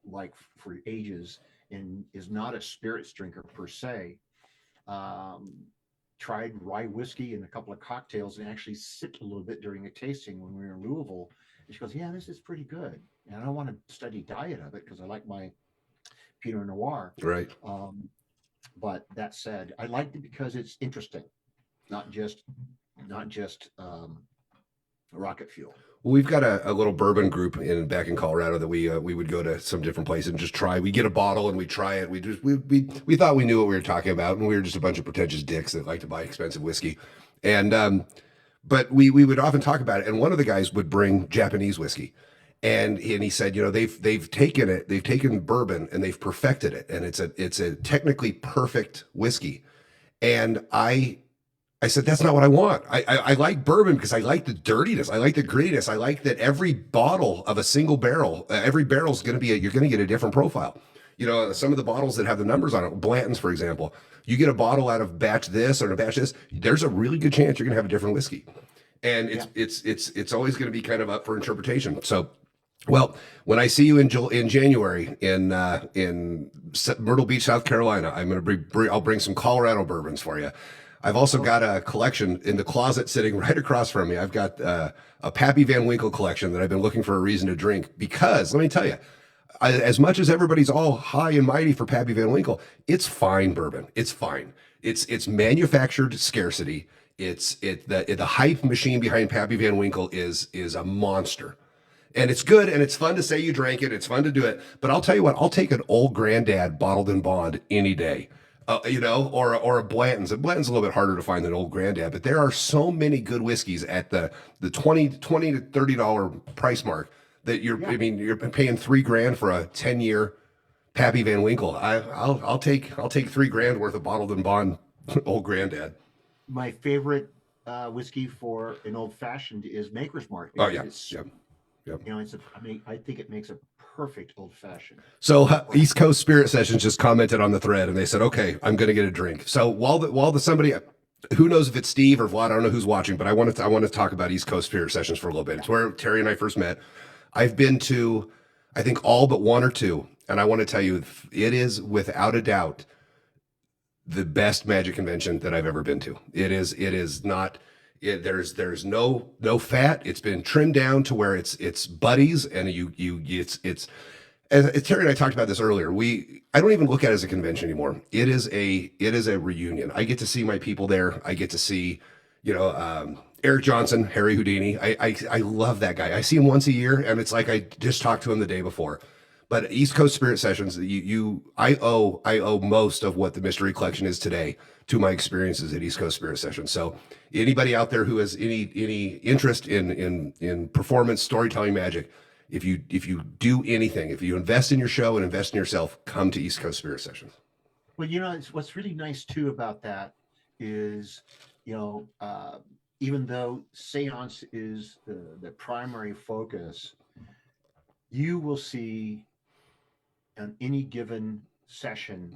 Speaker 1: like for ages and is not a spirits drinker per se, um, tried rye whiskey and a couple of cocktails and actually sipped a little bit during a tasting when we were in Louisville. And she goes, "Yeah, this is pretty good." And I don't want to study diet of it because I like my Pinot Noir.
Speaker 2: Right.
Speaker 1: Um, but that said, I liked it because it's interesting, not just rocket fuel.
Speaker 2: Well, we've got a little bourbon group back in Colorado that we would go to some different places and just try. We get a bottle and we try it. We thought we knew what we were talking about, and we were just a bunch of pretentious dicks that like to buy expensive whiskey. And but we would often talk about it. And one of the guys would bring Japanese whiskey, and he said, you know, they've taken bourbon and they've perfected it, and it's a technically perfect whiskey. And I said, that's not what I want. I like bourbon because I like the dirtiness. I like the grittiness. I like that every bottle of a single barrel, every barrel is going to be, you're going to get a different profile. You know, some of the bottles that have the numbers on it, Blanton's, for example, you get a bottle out of batch this or a batch this, there's a really good chance you're going to have a different whiskey. And
Speaker 1: Yeah.
Speaker 2: it's always going to be kind of up for interpretation. So, well, when I see you in January in Myrtle Beach, South Carolina, I'll bring some Colorado bourbons for you. I've also
Speaker 1: Oh,
Speaker 2: got a collection in the closet sitting right across from me. I've got a Pappy Van Winkle collection that I've been looking for a reason to drink because let me tell you, as much as everybody's all high and mighty for Pappy Van Winkle, it's fine bourbon. It's fine. It's manufactured scarcity. The hype machine behind Pappy Van Winkle is a monster. And it's good and it's fun to say you drank it. It's fun to do it. But I'll tell you what, I'll take an old granddad bottled in bond any day. You know, or a Blanton's. A Blanton's a little bit harder to find than old granddad, but there are so many good whiskeys at the 20 to $30 price mark that
Speaker 1: yeah.
Speaker 2: I mean, you're paying $3,000 for a 10-year Pappy Van Winkle. I'll take $3,000 worth of bottled in bond old granddad.
Speaker 1: My favorite whiskey for an old fashioned is Maker's Mark
Speaker 2: Oh
Speaker 1: because
Speaker 2: yeah,
Speaker 1: it's,
Speaker 2: yeah. Yep.
Speaker 1: you know, I think it makes a perfect old fashioned.
Speaker 2: So East Coast Spirit Sessions just commented on the thread and they said, "Okay, I'm going to get a drink." So while the somebody, who knows if it's Steve or Vlad, I don't know who's watching, but I want to talk about East Coast Spirit Sessions for a little bit. It's where Terry and I first met. I've been to, I think, all but one or two, and I want to tell you, it is without a doubt the best magic convention that I've ever been to. It is not. There's no fat. It's been trimmed down to where it's buddies, and it's as Terry and I talked about this earlier. I don't even look at it as a convention anymore. It is a reunion. I get to see my people there. I get to see, you know, Eric Johnson, Harry Houdini. I love that guy. I see him once a year, and it's like I just talked to him the day before. But East Coast Spirit Sessions, I owe most of what the Mystery Collection is today to my experiences at East Coast Spirit Sessions. So anybody out there who has any interest in performance, storytelling, magic, if you do anything, if you invest in your show and invest in yourself, come to East Coast Spirit Sessions.
Speaker 1: Well, you know, what's really nice too about that is, you know, even though seance is the primary focus, you will see on any given session,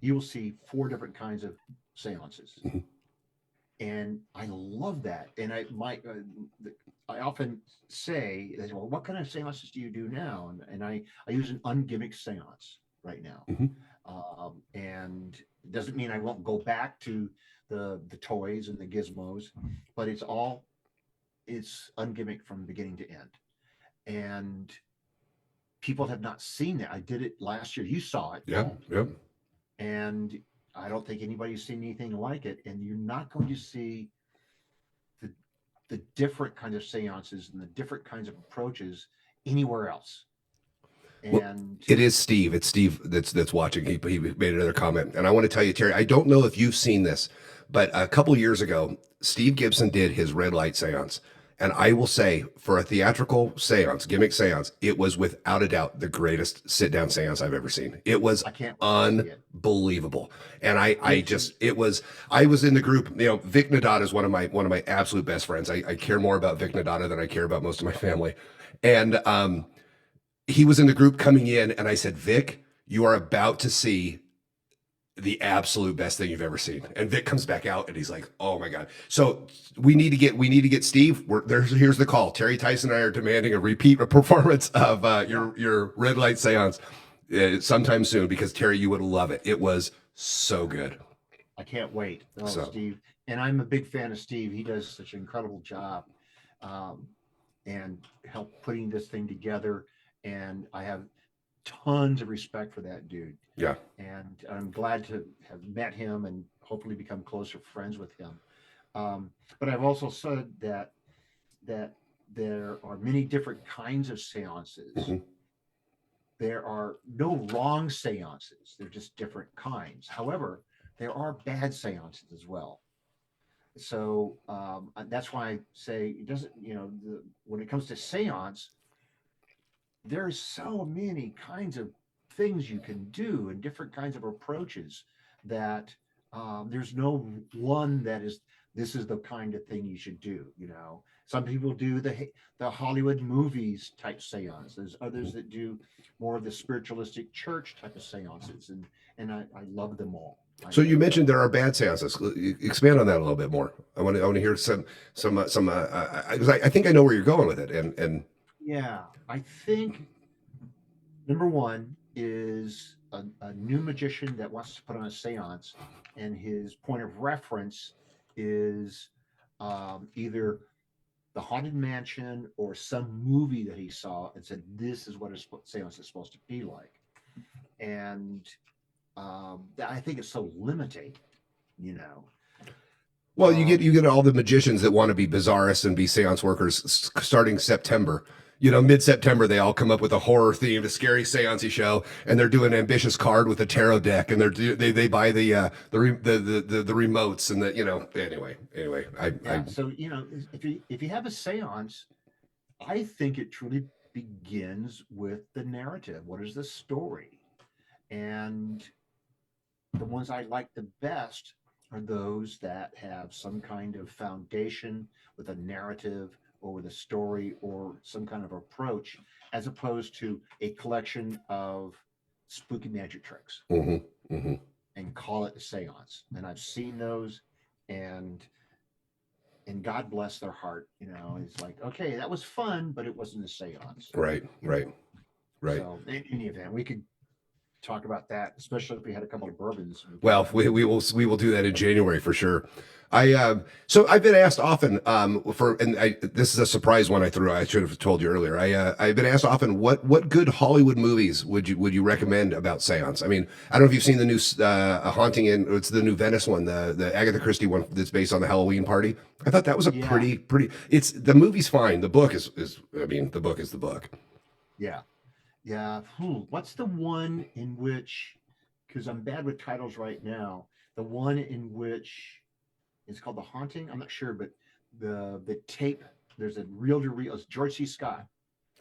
Speaker 1: you will see four different kinds of seances.
Speaker 2: Mhm.
Speaker 1: And I love that. And I often say, well, what kind of seances do you do now? And I use an ungimmick seance right now.
Speaker 2: Mhm.
Speaker 1: And it doesn't mean I won't go back to the toys and the gizmos, but it's ungimmick from beginning to end. And people have not seen that. I did it last year. You saw it,
Speaker 2: Yeah,
Speaker 1: Paul,
Speaker 2: yep.
Speaker 1: and I don't think anybody's seen anything like it. And you're not going to see the the different kinds of seances and the different kinds of approaches anywhere else.
Speaker 2: Well,
Speaker 1: And
Speaker 2: it is Steve. It's Steve that's watching. He made another comment, and I want to tell you, Terry. I don't know if you've seen this, but a couple years ago, Steve Gibson did his red light seance, And I will say, for a theatrical seance, gimmick seance, it was without a doubt the greatest sit-down seance I've ever seen. It was
Speaker 1: I can't wait to see it.
Speaker 2: unbelievable. And I was in the group. You know, Vic Nadata is one of my absolute best friends. I care more about Vic Nadata than I care about most of my family. And he was in the group coming in, and I said, Vic, you are about to see the absolute best thing you've ever seen. And Vic comes back out and he's like, oh my God. So we need to get Steve. Here's the call. Terry Tyson and I are demanding a repeat performance of your red light seance sometime soon, because Terry, you would love it. It was so good.
Speaker 1: I can't wait. Oh,
Speaker 2: So
Speaker 1: Steve. And I'm a big fan of Steve. He does such an incredible job and help putting this thing together. And I have tons of respect for that dude.
Speaker 2: yeah.
Speaker 1: And I'm glad to have met him and hopefully become closer friends with him. But I've also said that there are many different kinds of seances.
Speaker 2: Mm-hmm.
Speaker 1: There are no wrong seances. They're just different kinds. However, there are bad seances as well. So that's why I say it doesn't, when it comes to seance, there's so many kinds of things you can do and different kinds of approaches that there's no one that is, this is the kind of thing you should do. Some people do the Hollywood movies type seance. There's others that do more of the spiritualistic church type of seances, and I love them all.
Speaker 2: So you mentioned there are bad seances. Expand on that a little bit more. I want to hear some because I think I know where you're going with it. And
Speaker 1: yeah, I think number one is a new magician that wants to put on a seance, and his point of reference is either the Haunted Mansion or some movie that he saw and said, this is what a seance is supposed to be like. And I think it's so limiting,
Speaker 2: Well, you get all the magicians that want to be bizarrists and be seance workers starting September. Mid-September, they all come up with a horror theme, a scary seance show, and they're doing ambitious card with a tarot deck, and they buy the remotes and
Speaker 1: So if you have a seance, I think it truly begins with the narrative. What is the story? And the ones I like the best are those that have some kind of foundation with a narrative or with a story or some kind of approach, as opposed to a collection of spooky magic tricks and call it a seance. And I've seen those, and God bless their heart. It's like, okay, that was fun, but it wasn't a seance.
Speaker 2: Right.
Speaker 1: So in any event, we could talk about that, especially if we had a couple of bourbons.
Speaker 2: Well, we will do that in January for sure. So I've been asked often this is a surprise one I threw. I should have told you earlier. I've been asked often what good Hollywood movies would you recommend about seance? I mean, I don't know if you've seen the new Haunting it's the new Venice one, the Agatha Christie one that's based on the Halloween Party. I thought that was a pretty. It's the movie's fine. The book is the book is the book.
Speaker 1: Yeah. Yeah. What's the one in which, because I'm bad with titles right now, the one in which it's called The Haunting? I'm not sure, but the tape, there's a reel-to-reel, it's George C. Scott.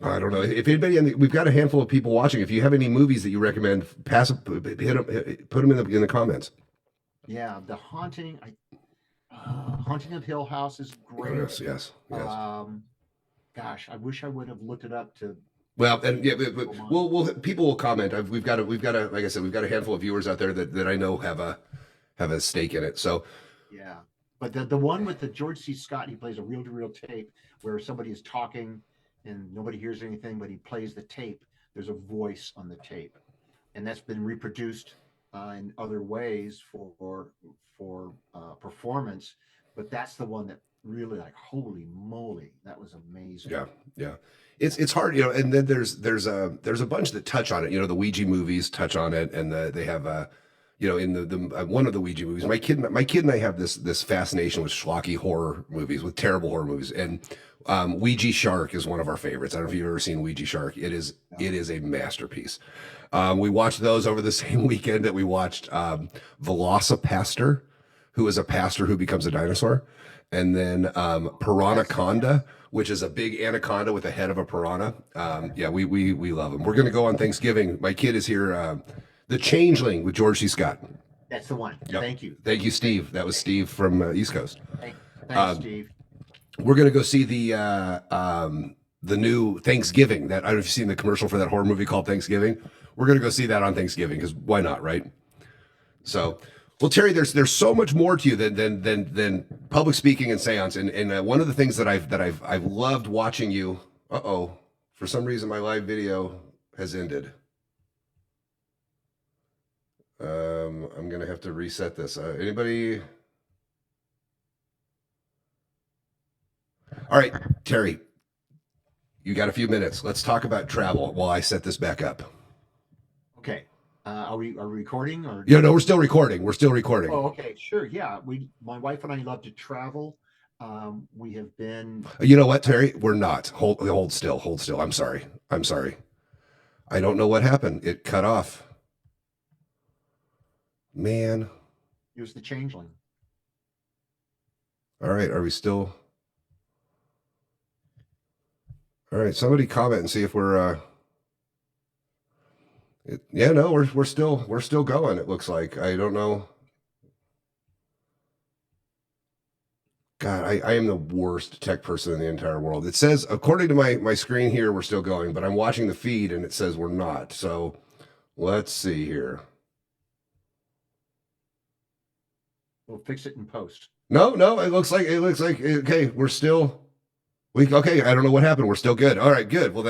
Speaker 2: I don't know. If anybody, we've got a handful of people watching. If you have any movies that you recommend, put them in the comments.
Speaker 1: Yeah. The Haunting, Haunting of Hill House is great.
Speaker 2: Yes.
Speaker 1: Gosh, I wish I would have looked it up to.
Speaker 2: Well, and yeah, we'll people will comment. We've got like I said, we've got a handful of viewers out there that I know have a stake in it. So
Speaker 1: yeah, but the one with the George C. Scott, he plays a reel-to-reel tape where somebody is talking and nobody hears anything, but he plays the tape. There's a voice on the tape, and that's been reproduced in other ways for performance. But that's the one that really, like, holy moly, that was amazing.
Speaker 2: Yeah. It's hard, and then there's a bunch that touch on it. The Ouija movies touch on it, and they have in the one of the Ouija movies, my kid and I have this fascination with schlocky horror movies, with terrible horror movies, and Ouija Shark is one of our favorites. I don't know if you've ever seen Ouija Shark. It is a masterpiece. We watched those over the same weekend that we watched Velocipaster, who is a pastor who becomes a dinosaur. and then Piranha
Speaker 1: That's
Speaker 2: Conda, which is a big anaconda with the head of a piranha. Yeah, we love them. We're gonna go on Thanksgiving. My kid is here. The Changeling with George C. Scott.
Speaker 1: that's the one.
Speaker 2: Yep.
Speaker 1: Thank you.
Speaker 2: Thank you, Steve. That was Steve from East Coast.
Speaker 1: Thanks, Steve.
Speaker 2: We're gonna go see the new Thanksgiving. That I don't know if you've seen the commercial for that horror movie called Thanksgiving. We're gonna go see that on Thanksgiving because why not, right? So, well, Terry, there's so much more to you than public speaking and seance. And one of the things that I've loved watching you. Uh-oh, for some reason my live video has ended. I'm gonna have to reset this. Anybody? All right, Terry, you got a few minutes. Let's talk about travel while I set this back up.
Speaker 1: Okay. Are we recording or?
Speaker 2: Yeah, no, we're still recording. We're still recording.
Speaker 1: Oh, okay, sure. Yeah, my wife and I love to travel. We have been.
Speaker 2: You know what, Terry? We're not. Hold still. Hold still. I'm sorry. I'm sorry. I don't know what happened. It cut off. Man.
Speaker 1: It was the Changeling.
Speaker 2: All right. Are we still? All right. Somebody comment and see if we're. Yeah. No. We're still going. It looks like. I don't know. God, I am the worst tech person in the entire world. It says, according to my screen here, we're still going, but I'm watching the feed and it says we're not. So let's see here.
Speaker 1: We'll fix it in post.
Speaker 2: No, it looks like okay, we're still okay, I don't know what happened. We're still good. All right, good. Well,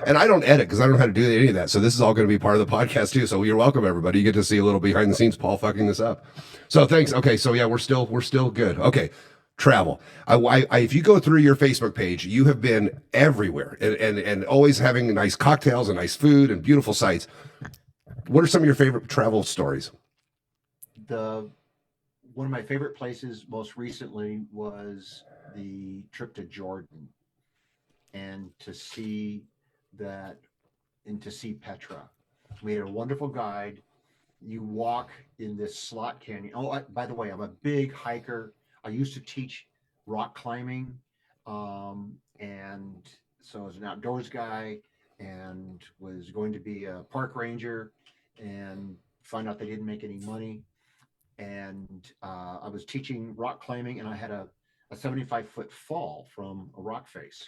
Speaker 2: and I don't edit because I don't know how to do any of that. So this is all going to be part of the podcast too. So you're welcome, everybody. You get to see a little behind the scenes Paul fucking this up. So thanks. Okay, so yeah, we're still good. Okay. Travel. If you go through your Facebook page, you have been everywhere and always having nice cocktails and nice food and beautiful sights. What are some of your favorite travel stories?
Speaker 1: One of my favorite places most recently was the trip to Jordan and to see that and to see Petra. We had a wonderful guide. You walk in this slot canyon. Oh, by the way, I'm a big hiker. I used to teach rock climbing, and so I was an outdoors guy and was going to be a park ranger and find out they didn't make any money. And I was teaching rock climbing, and I had a 75-foot fall from a rock face.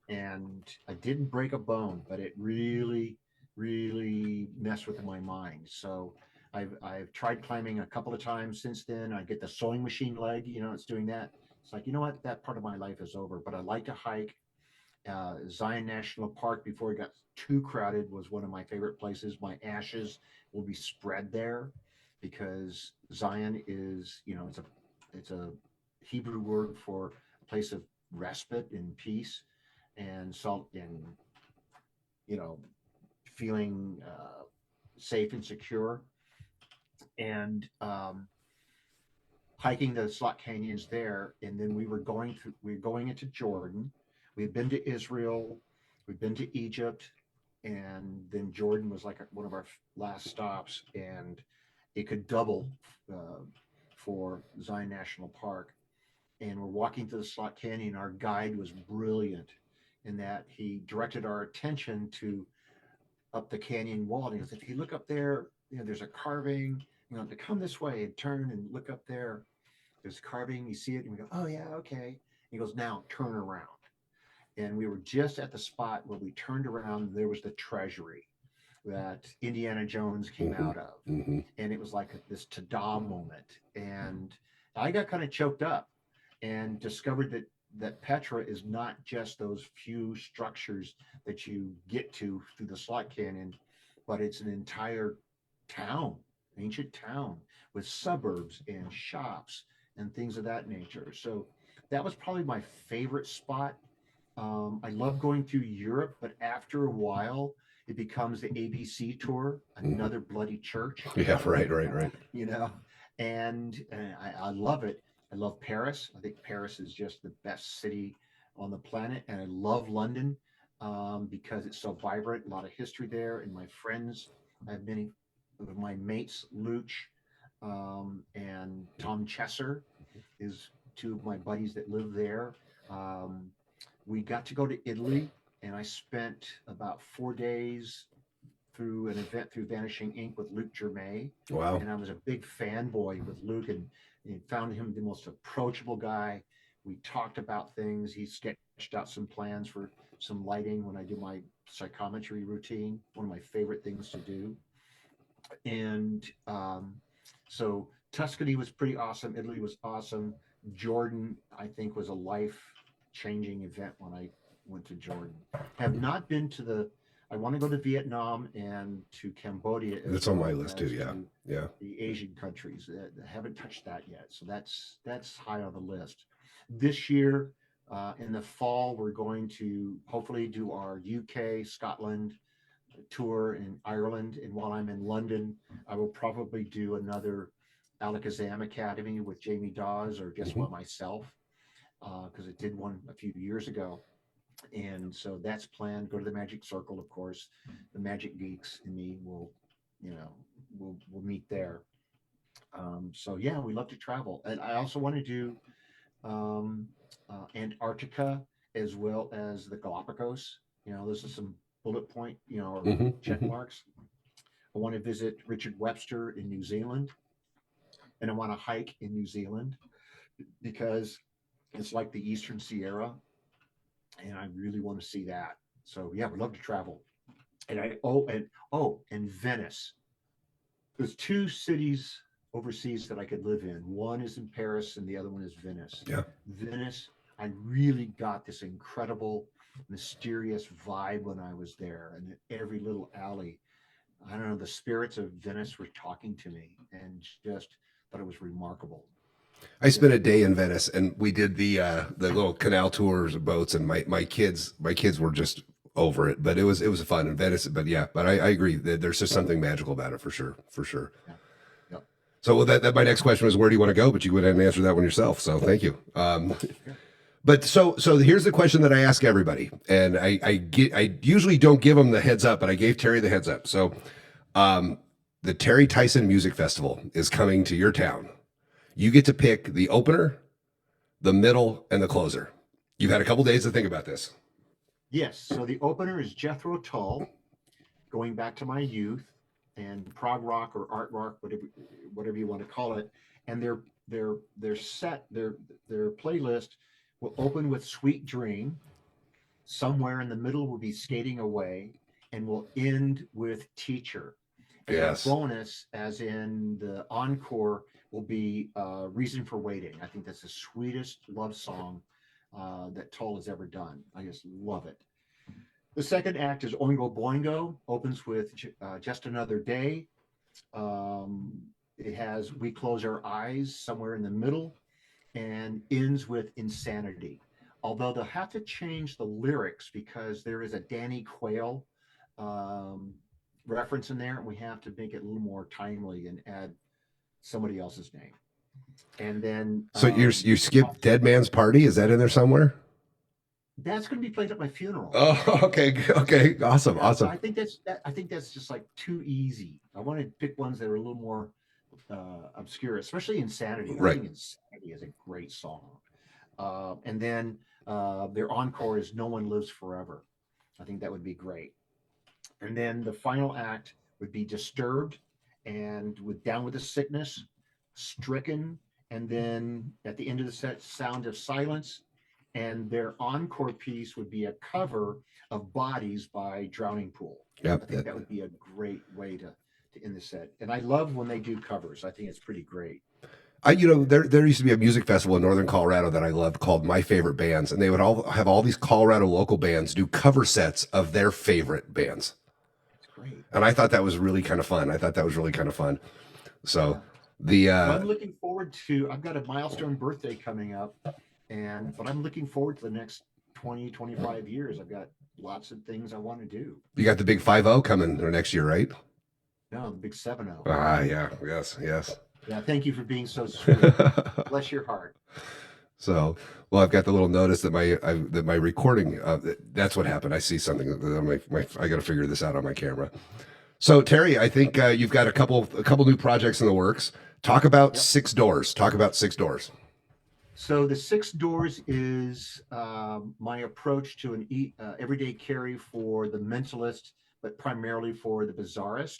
Speaker 1: And I didn't break a bone, but it really, really messed with my mind. So I've tried climbing a couple of times since then. I get the sewing machine leg, it's doing that. It's like, you know what, that part of my life is over. But I like to hike. Zion National Park, before it got too crowded, was one of my favorite places. My ashes will be spread there because Zion is, it's a Hebrew word for a place of respite and peace and salt and feeling safe and secure. And hiking the slot canyons there, and then we were going into Jordan. We had been to Israel, we'd been to Egypt, and then Jordan was like one of our last stops, and it could double for Zion National Park. And we're walking through the slot canyon. Our guide was brilliant in that he directed our attention to up the canyon wall. And he goes, if you look up there, there's a carving, to come this way and turn and look up there. There's carving, you see it, and we go, oh yeah, okay. He goes, now turn around. And we were just at the spot where we turned around. There was the treasury that Indiana Jones came out of.
Speaker 2: Mm-hmm.
Speaker 1: And it was like this ta-da moment. And I got kind of choked up and discovered that Petra is not just those few structures that you get to through the slot canyon, but it's an entire town, ancient town with suburbs and shops and things of that nature. So that was probably my favorite spot. I love going through Europe, but after a while, it becomes the ABC tour, another bloody church.
Speaker 2: Yeah, right.
Speaker 1: And I love it. I love Paris. I think Paris is just the best city on the planet. And I love London because it's so vibrant, a lot of history there. And my friends, I have many of my mates, Luch and Tom Chesser is two of my buddies that live there. Um, we got to go to Italy, and I spent about 4 days through an event through Vanishing Ink with Luke Germain,
Speaker 2: Wow.
Speaker 1: and I was a big fanboy with Luke, and found him the most approachable guy. We talked about things. He sketched out some plans for some lighting when I do my psychometry routine. One of my favorite things to do, and so Tuscany was pretty awesome. Italy was awesome. Jordan, I think, was a life changing event when I went to Jordan. Have not been to the. I want to go to Vietnam and to Cambodia as
Speaker 2: That's on my
Speaker 1: well
Speaker 2: list too.
Speaker 1: as
Speaker 2: Yeah.
Speaker 1: to
Speaker 2: Yeah.
Speaker 1: the Asian countries. Haven't touched that yet, so that's high on the list. This year, in the fall, we're going to hopefully do our UK, Scotland tour in Ireland, and while I'm in London, I will probably do another Alakazam Academy with Jamie Dawes or just
Speaker 2: Mhm.
Speaker 1: myself, because I did one a few years ago, and so that's planned. Go to the Magic Circle, of course. The Magic Geeks and me will, you know, we'll meet there. So yeah, we love to travel, and I also want to do um, Antarctica as well as the Galapagos. Those are some bullet point, or
Speaker 2: Hmm.
Speaker 1: check
Speaker 2: Hmm.
Speaker 1: marks. I want to visit Richard Webster in New Zealand, and I want to hike in New Zealand because it's like the Eastern Sierra, and I really want to see that. So yeah, we'd love to travel. And Venice. There's two cities overseas that I could live in. One is in Paris, and the other one is Venice.
Speaker 2: Yeah.
Speaker 1: Venice, I really got this incredible, mysterious vibe when I was there, and every little alley. I don't know, the spirits of Venice were talking to me, and just thought it was remarkable.
Speaker 2: I
Speaker 1: Just
Speaker 2: spent a day in Venice, and we did the little canal tours of boats, and my kids were just over it, but it was fun in Venice. But yeah, but I agree that there's just something magical about it for sure, for sure.
Speaker 1: yeah, yeah,
Speaker 2: So well, that my next question was, where do you want to go? But you went ahead and answered that one yourself. So thank you.
Speaker 1: yeah.
Speaker 2: But so here's the question that I ask everybody, and I usually don't give them the heads up, but I gave Terry the heads up. So um, the Terry Tyson Music Festival is coming to your town. You get to pick the opener, the middle, and the closer. You've had a couple days to think about this.
Speaker 1: Yes. So the opener is Jethro Tull, going back to my youth, and prog rock or art rock, whatever you want to call it. And their playlist will open with Sweet Dream. Somewhere in the middle will be Skating Away, and will end with Teacher. And then a
Speaker 2: Yes.
Speaker 1: bonus, as in the encore, will be Reason for Waiting. I think that's the sweetest love song that Tull has ever done. I just love it. The second act is Oingo Boingo, opens with Just Another Day. Um, it has We Close Our Eyes somewhere in the middle, and ends with Insanity. Although they'll have to change the lyrics because there is a Danny Quayle um, reference in there, and we have to make it a little more timely and add somebody else's name. And then
Speaker 2: So you skipped Dead Man's Party. Is that in there somewhere?
Speaker 1: that's going to be played at my funeral.
Speaker 2: Oh, okay, okay, awesome,
Speaker 1: Yeah, so
Speaker 2: awesome.
Speaker 1: I think that's just like too easy. I want to pick ones that are a little more obscure, especially Insanity. I
Speaker 2: Right.
Speaker 1: think Insanity is a great song. And then their encore is No One Lives Forever. I think that would be great. And then the final act would be Disturbed, and with Down with the Sickness, Stricken, and then at the end of the set, Sound of Silence. And their encore piece would be a cover of Bodies by Drowning Pool. I
Speaker 2: Yep.
Speaker 1: think that would be a great way to end the set. And I love when they do covers. I think it's pretty great.
Speaker 2: There used to be a music festival in northern Colorado that I loved called My Favorite Bands, and they would all have all these Colorado local bands do cover sets of their favorite bands.
Speaker 1: It's great.
Speaker 2: And I thought that was really kind of fun. I thought that was really kind of fun. So
Speaker 1: Yeah.
Speaker 2: the
Speaker 1: Well, I'm looking forward to, I've got a milestone birthday coming up, but I'm looking forward to the next 20, 25 years. I've got lots of things I want to do.
Speaker 2: you got the big 5-0 coming next year, right?
Speaker 1: No, the big 7-0.
Speaker 2: Ah, yeah, yes, yes.
Speaker 1: Yeah, thank you for being so sweet. Bless your heart.
Speaker 2: So, well, I've got the little notice that my recording. That's what happened. I see something. I got to figure this out on my camera. So, Terry, I think you've got a couple new projects in the works. Talk about
Speaker 1: Yep.
Speaker 2: Six Doors. Talk about Six Doors.
Speaker 1: So the six doors is my approach to an everyday carry for the mentalist, but primarily for the bizarrist.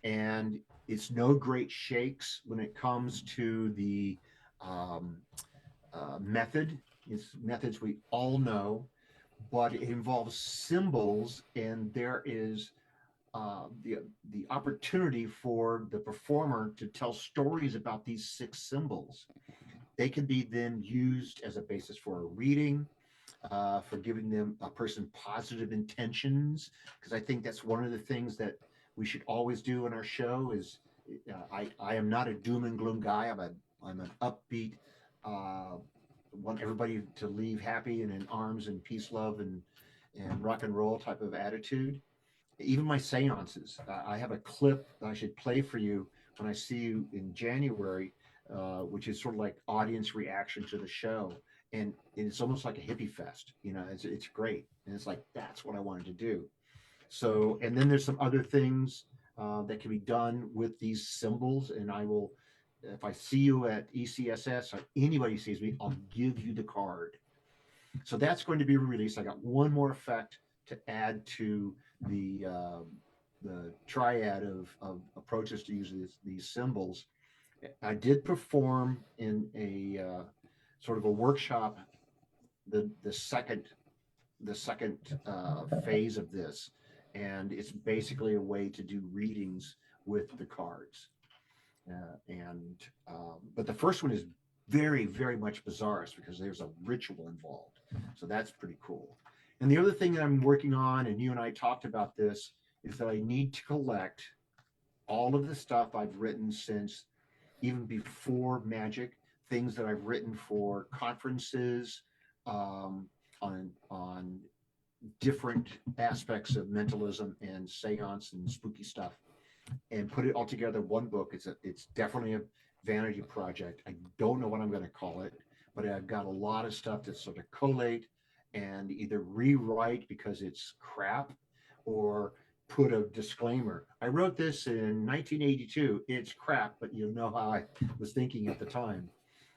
Speaker 1: And it's no great shakes when it comes to the um, method. It's methods we all know, but it involves symbols, and there is the opportunity for the performer to tell stories about these six symbols. They can be then used as a basis for a reading, for giving them a person positive intentions, because I think that's one of the things that we should always do in our show is I am not a doom and gloom guy. I'm an upbeat, uh, want everybody to leave happy and in arms and peace, love, and rock and roll type of attitude. Even my seances, I have a clip that I should play for you when I see you in January, which is sort of like audience reaction to the show. And it's almost like a hippie fest, it's great. And it's like, that's what I wanted to do. So, and then there's some other things that can be done with these symbols. And I will, if I see you at ECSS or anybody sees me, I'll give you the card. So that's going to be released. I got one more effect to add to the triad of approaches to use these symbols. I did perform in a sort of a workshop the second phase of this, and it's basically a way to do readings with the cards. And But the first one is very, very much bizarrest because there's a ritual involved. So that's pretty cool. And the other thing that I'm working on, and you and I talked about this, is that I need to collect all of the stuff I've written since even before Magic, things that I've written for conferences, on different aspects of mentalism and seance and spooky stuff, and put it all together in one book. It's definitely a vanity project. I don't know what I'm going to call it, but I've got a lot of stuff to sort of collate and either rewrite because it's crap, or put a disclaimer. I wrote this in 1982. It's crap, but you know how I was thinking at the time.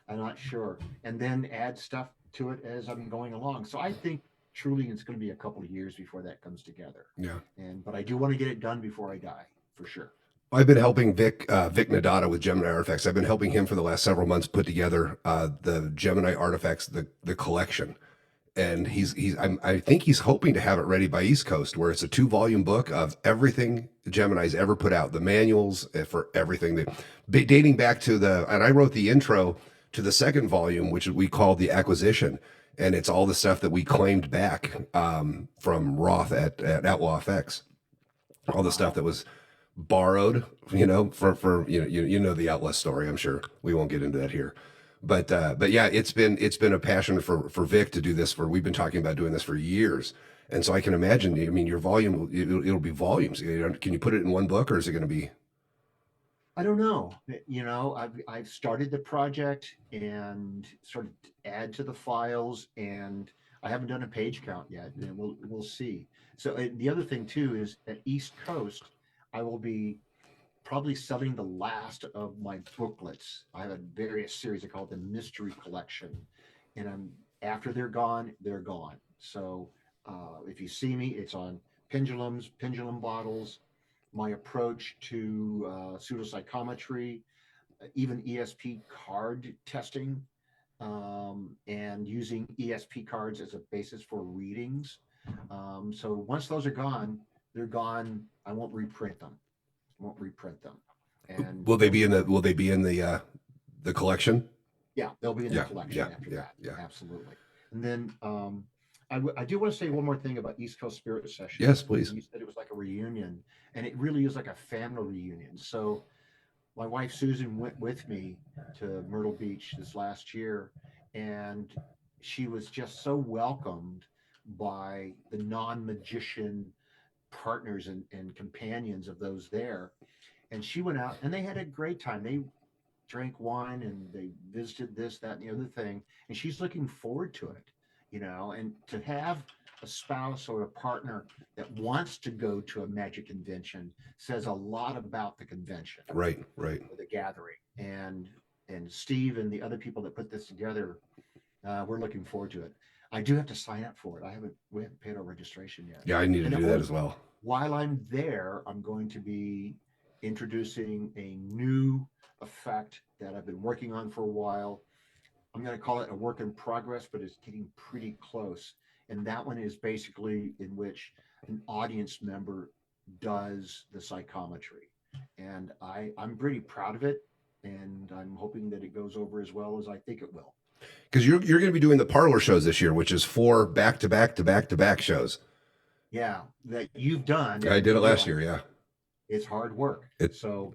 Speaker 1: I'm not sure. And then add stuff to it as I'm going along. So I think truly it's going to be a couple of years before that comes together.
Speaker 2: Yeah.
Speaker 1: But I do want to get it done before I die, for sure.
Speaker 2: I've been helping Vic Nadata with Gemini Artifacts. I've been helping him for the last several months put together the Gemini Artifacts, the collection. And I think he's hoping to have it ready by East Coast, where it's a 2-volume book of everything Gemini's ever put out, the manuals for everything dating back to and I wrote the intro to the second volume, which we called the Acquisition. And it's all the stuff that we claimed back from Roth at Outlaw FX, all the stuff that was borrowed, for you know the outlet story. I'm sure we won't get into that here, but yeah, it's been a passion for Vic to do this. We've been talking about doing this for years, and so I can imagine. I mean, your volume, it'll be volumes. Can you put it in one book, or is it going to be?
Speaker 1: I don't know. I've started the project and sort of add to the files, and I haven't done a page count yet. And we'll see. So the other thing too is at East Coast, I will be probably selling the last of my booklets. I have a various series. I call it the Mystery Collection, and after they're gone, they're gone. So if you see me, it's on pendulums, pendulum bottles, my approach to pseudopsychometry, even ESP card testing, and using ESP cards as a basis for readings. So once those are gone, they're gone. I won't reprint them. Won't reprint them. And
Speaker 2: Will they
Speaker 1: they'll
Speaker 2: be in
Speaker 1: be,
Speaker 2: the collection?
Speaker 1: yeah, they'll be in the
Speaker 2: Yeah,
Speaker 1: collection
Speaker 2: yeah,
Speaker 1: after
Speaker 2: yeah,
Speaker 1: that.
Speaker 2: yeah.
Speaker 1: Absolutely. And then I do want to say one more thing about East Coast Spirit
Speaker 2: Yes,
Speaker 1: Sessions.
Speaker 2: please.
Speaker 1: You said it was like a reunion, and it really is like a family reunion. So my wife Susan went with me to Myrtle Beach this last year, and she was just so welcomed by the non-magician partners and companions of those there. And she went out and they had a great time. They drank wine and they visited this, that, and the other thing. And she's looking forward to it, and to have a spouse or a partner that wants to go to a magic convention says a lot about the convention
Speaker 2: Right, right.
Speaker 1: or the gathering. And and Steve and the other people that put this together, we're looking forward to it. I do have to sign up for it. We haven't paid our registration yet.
Speaker 2: Yeah, I need to
Speaker 1: And
Speaker 2: do that as well.
Speaker 1: while I'm there, I'm going to be introducing a new effect that I've been working on for a while. I'm going to call it a work in progress, but it's getting pretty close. And that one is basically in which an audience member does the psychometry. And I'm pretty proud of it. And I'm hoping that it goes over as well as I think it will.
Speaker 2: Because you're going to be doing the parlor shows this year, which is 4 back to back to back to back shows.
Speaker 1: Yeah, that you've done.
Speaker 2: I
Speaker 1: And
Speaker 2: did it
Speaker 1: you
Speaker 2: last
Speaker 1: realize
Speaker 2: year. Yeah.
Speaker 1: it's hard work.
Speaker 2: It,
Speaker 1: So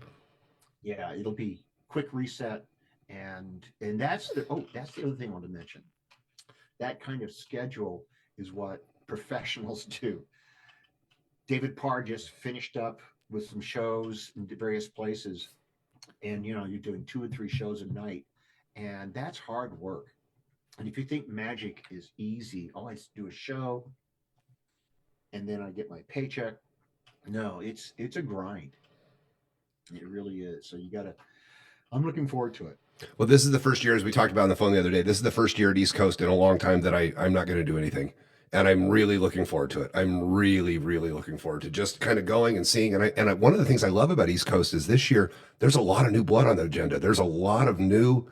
Speaker 1: yeah, it'll be quick reset. And that's the other thing I want to mention. That kind of schedule is what professionals do. David Parr just finished up with some shows in various places, and you're doing 2 or 3 shows a night, and that's hard work. And if you think magic is easy, oh, I do a show and then I get my paycheck. No, it's a grind. It really is. So you gotta. I'm looking forward to it.
Speaker 2: well, this is the first year, as we talked about on the phone the other day. This is the first year at East Coast in a long time that I'm not going to do anything, and I'm really looking forward to it. I'm really, really looking forward to just kind of going and seeing. One of the things I love about East Coast is this year there's a lot of new blood on the agenda. There's a lot of new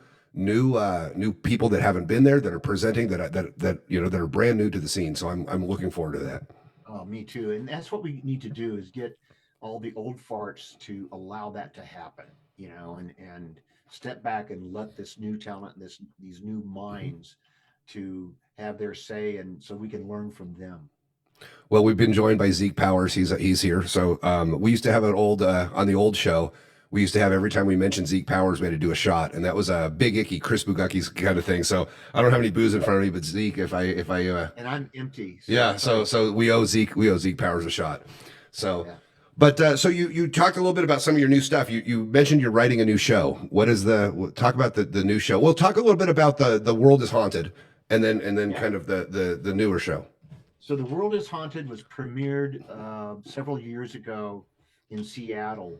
Speaker 2: people that haven't been there that are presenting that are brand new to the scene. So I'm looking forward to that.
Speaker 1: Oh, me too. And that's what we need to do is get all the old farts to allow that to happen, and step back and let this new talent, these new minds to have their say, and so we can learn from them.
Speaker 2: Well, we've been joined by Zeke Powers. He's here. So we used to have an old on the old show. We used to have every time we mentioned Zeke Powers, we had to do a shot, and that was a big icky Chris Bugacki's kind of thing. So I don't have any booze in front of me, but Zeke,
Speaker 1: And I'm empty. So
Speaker 2: yeah, so we owe Zeke Powers a shot. So,
Speaker 1: yeah.
Speaker 2: but so you talked a little bit about some of your new stuff. You mentioned you're writing a new show. What is talk about the new show? Well, talk a little bit about the World is Haunted, and then
Speaker 1: Yeah.
Speaker 2: kind of the newer show.
Speaker 1: So The World is Haunted was premiered several years ago in Seattle,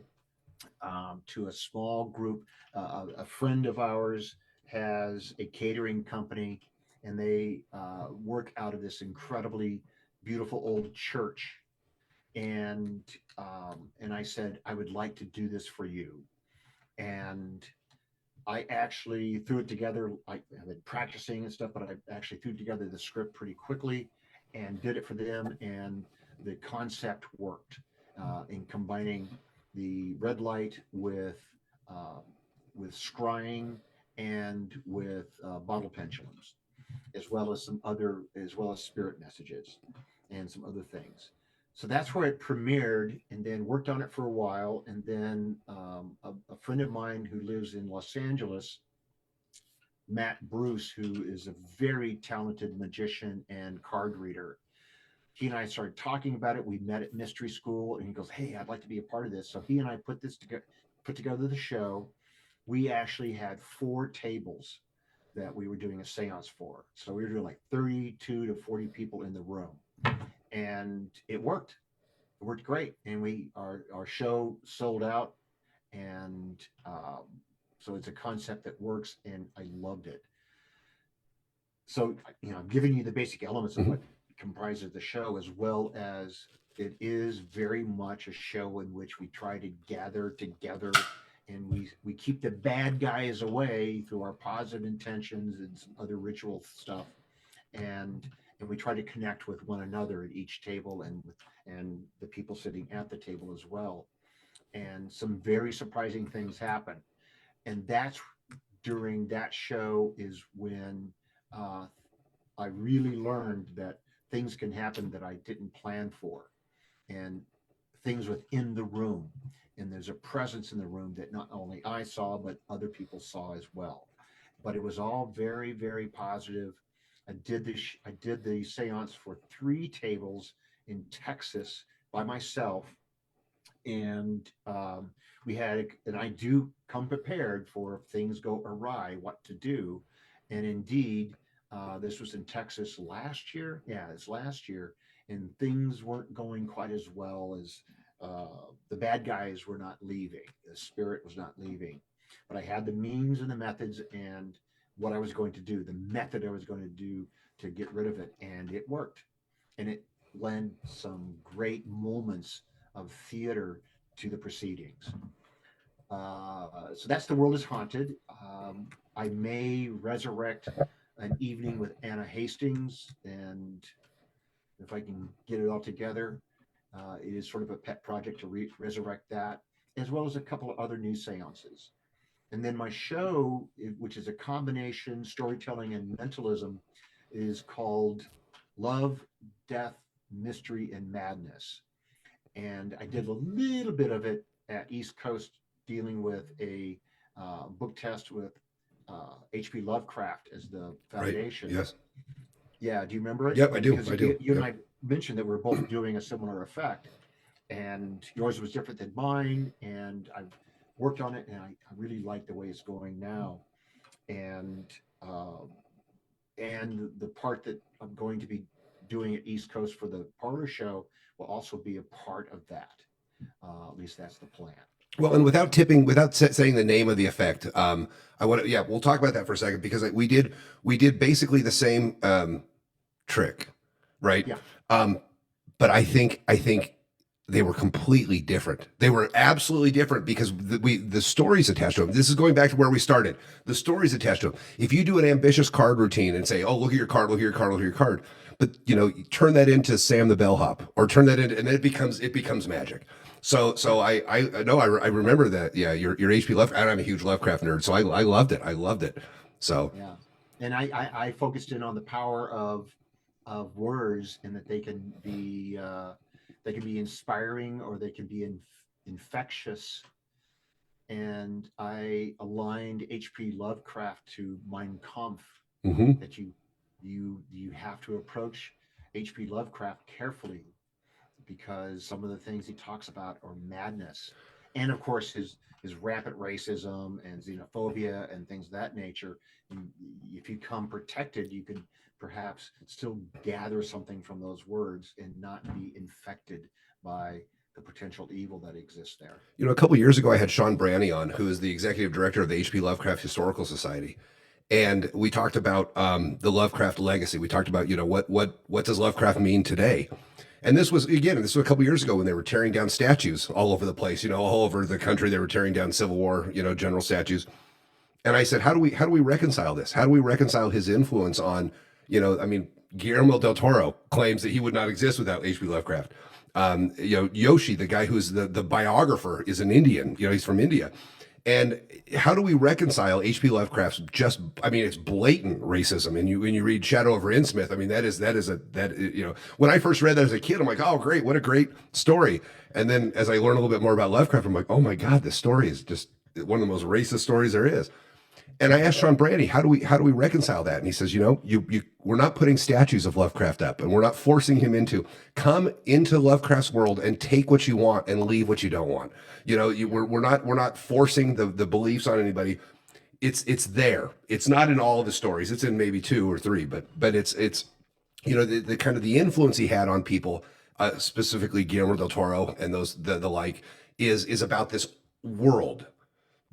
Speaker 1: to a small group. A friend of ours has a catering company, and they work out of this incredibly beautiful old church. And I said I would like to do this for you, and I actually threw it together. I've been practicing and stuff, but I actually threw together the script pretty quickly and did it for them. And the concept worked in combining the red light uh, with scrying and with bottle pendulums, as well as spirit messages and some other things. So that's where it premiered, and then worked on it for a while. And then a friend of mine who lives in Los Angeles, Matt Bruce, who is a very talented magician and card reader, he and I started talking about it. We met at mystery school, and he goes, "Hey, I'd like to be a part of this." So he and I put together the show. We actually had 4 tables that we were doing a séance for. So we were doing like 32 to 40 people in the room, and it worked. It worked great, and our show sold out, and so it's a concept that works, and I loved it. So I'm giving you the basic elements of
Speaker 2: Mhm.
Speaker 1: what comprises the show, as well as it is very much a show in which we try to gather together, and we keep the bad guys away through our positive intentions and some other ritual stuff, and we try to connect with one another at each table, and the people sitting at the table as well. And some very surprising things happen, and that's during that show is when uh, I really learned that things can happen that I didn't plan for, and things within the room. And there's a presence in the room that not only I saw, but other people saw as well. But it was all very, very positive. I did the seance for 3 tables in Texas by myself, and and I do come prepared for if things go awry, what to do. And indeed, this was in Texas last year. Yeah, it's last year, and things weren't going quite as well as the bad guys were not leaving. The spirit was not leaving, but I had the means and the methods and what I was going to do, the method I was going to do to get rid of it, and it worked. And it lent some great moments of theater to the proceedings. So that's The World is Haunted. I may resurrect an evening with Anna Hastings, and if I can get it all together, it is sort of a pet project to resurrect that, as well as a couple of other new seances. And then my show, which is a combination storytelling and mentalism, is called Love, Death, Mystery, and Madness. And I did a little bit of it at East Coast, dealing with a book test with H.P. Lovecraft as the
Speaker 2: Right.
Speaker 1: foundation.
Speaker 2: Yes.
Speaker 1: Yeah, do you remember it?
Speaker 2: Yep, I do.
Speaker 1: Because
Speaker 2: I do.
Speaker 1: you and
Speaker 2: Yep.
Speaker 1: I mentioned that we're both doing a similar effect, and yours was different than mine. And I've worked on it, and I really like the way it's going now. And um, and the part that I'm going to be doing at East Coast for the parlor show will also be a part of that. At least that's the plan.
Speaker 2: Well, and without tipping, without saying the name of the effect, I want to, yeah, we'll talk about that for a second because we did basically the same trick, right?
Speaker 1: Yeah,
Speaker 2: But I think they were completely different. They were absolutely different because the stories attached to them. This is going back to where we started. The stories attached to them. If you do an ambitious card routine and say, "Oh, look at your card, look at your card, look at your card," but you turn that into Sam the Bellhop, or turn that into, and then it becomes magic. So I know I remember that. Yeah, your HP Lovecraft. I'm a huge Lovecraft nerd, so I loved it. I loved it. So
Speaker 1: yeah. And I focused in on the power of words, and that they can be inspiring, or they can be infectious. And I aligned H.P. Lovecraft to Mein Kampf,
Speaker 2: mhm.
Speaker 1: that you have to approach H.P. Lovecraft carefully, because some of the things he talks about are madness, and of course his rampant racism and xenophobia and things of that nature. And if you come protected, you can perhaps still gather something from those words and not be infected by the potential evil that exists there.
Speaker 2: A couple years ago, I had Sean Branney on, who is the executive director of the H.P. Lovecraft Historical Society, and we talked about the Lovecraft legacy. We talked about what does Lovecraft mean today. And this was a couple years ago when they were tearing down statues all over the place, all over the country. They were tearing down Civil War, general statues. And I said, how do we reconcile this? How do we reconcile his influence on, I mean, Guillermo del Toro claims that he would not exist without H.P. Lovecraft. Yoshi, the guy who's the biographer, is an Indian. He's from India. And how do we reconcile H.P. Lovecraft's it's blatant racism. And when you read Shadow over Innsmouth, I mean, when I first read that as a kid, I'm like, oh, great, what a great story. And then as I learn a little bit more about Lovecraft, I'm like, oh my God, this story is just one of the most racist stories there is. And I asked Sean Brady, how do we reconcile that? And he says, we're not putting statues of Lovecraft up, and we're not forcing him come into Lovecraft's world and take what you want and leave what you don't want. We're not forcing the beliefs on anybody. It's there. It's not in all of the stories. It's in maybe 2 or 3, but it's the kind of the influence he had on people, specifically Guillermo del Toro and the like, is about this world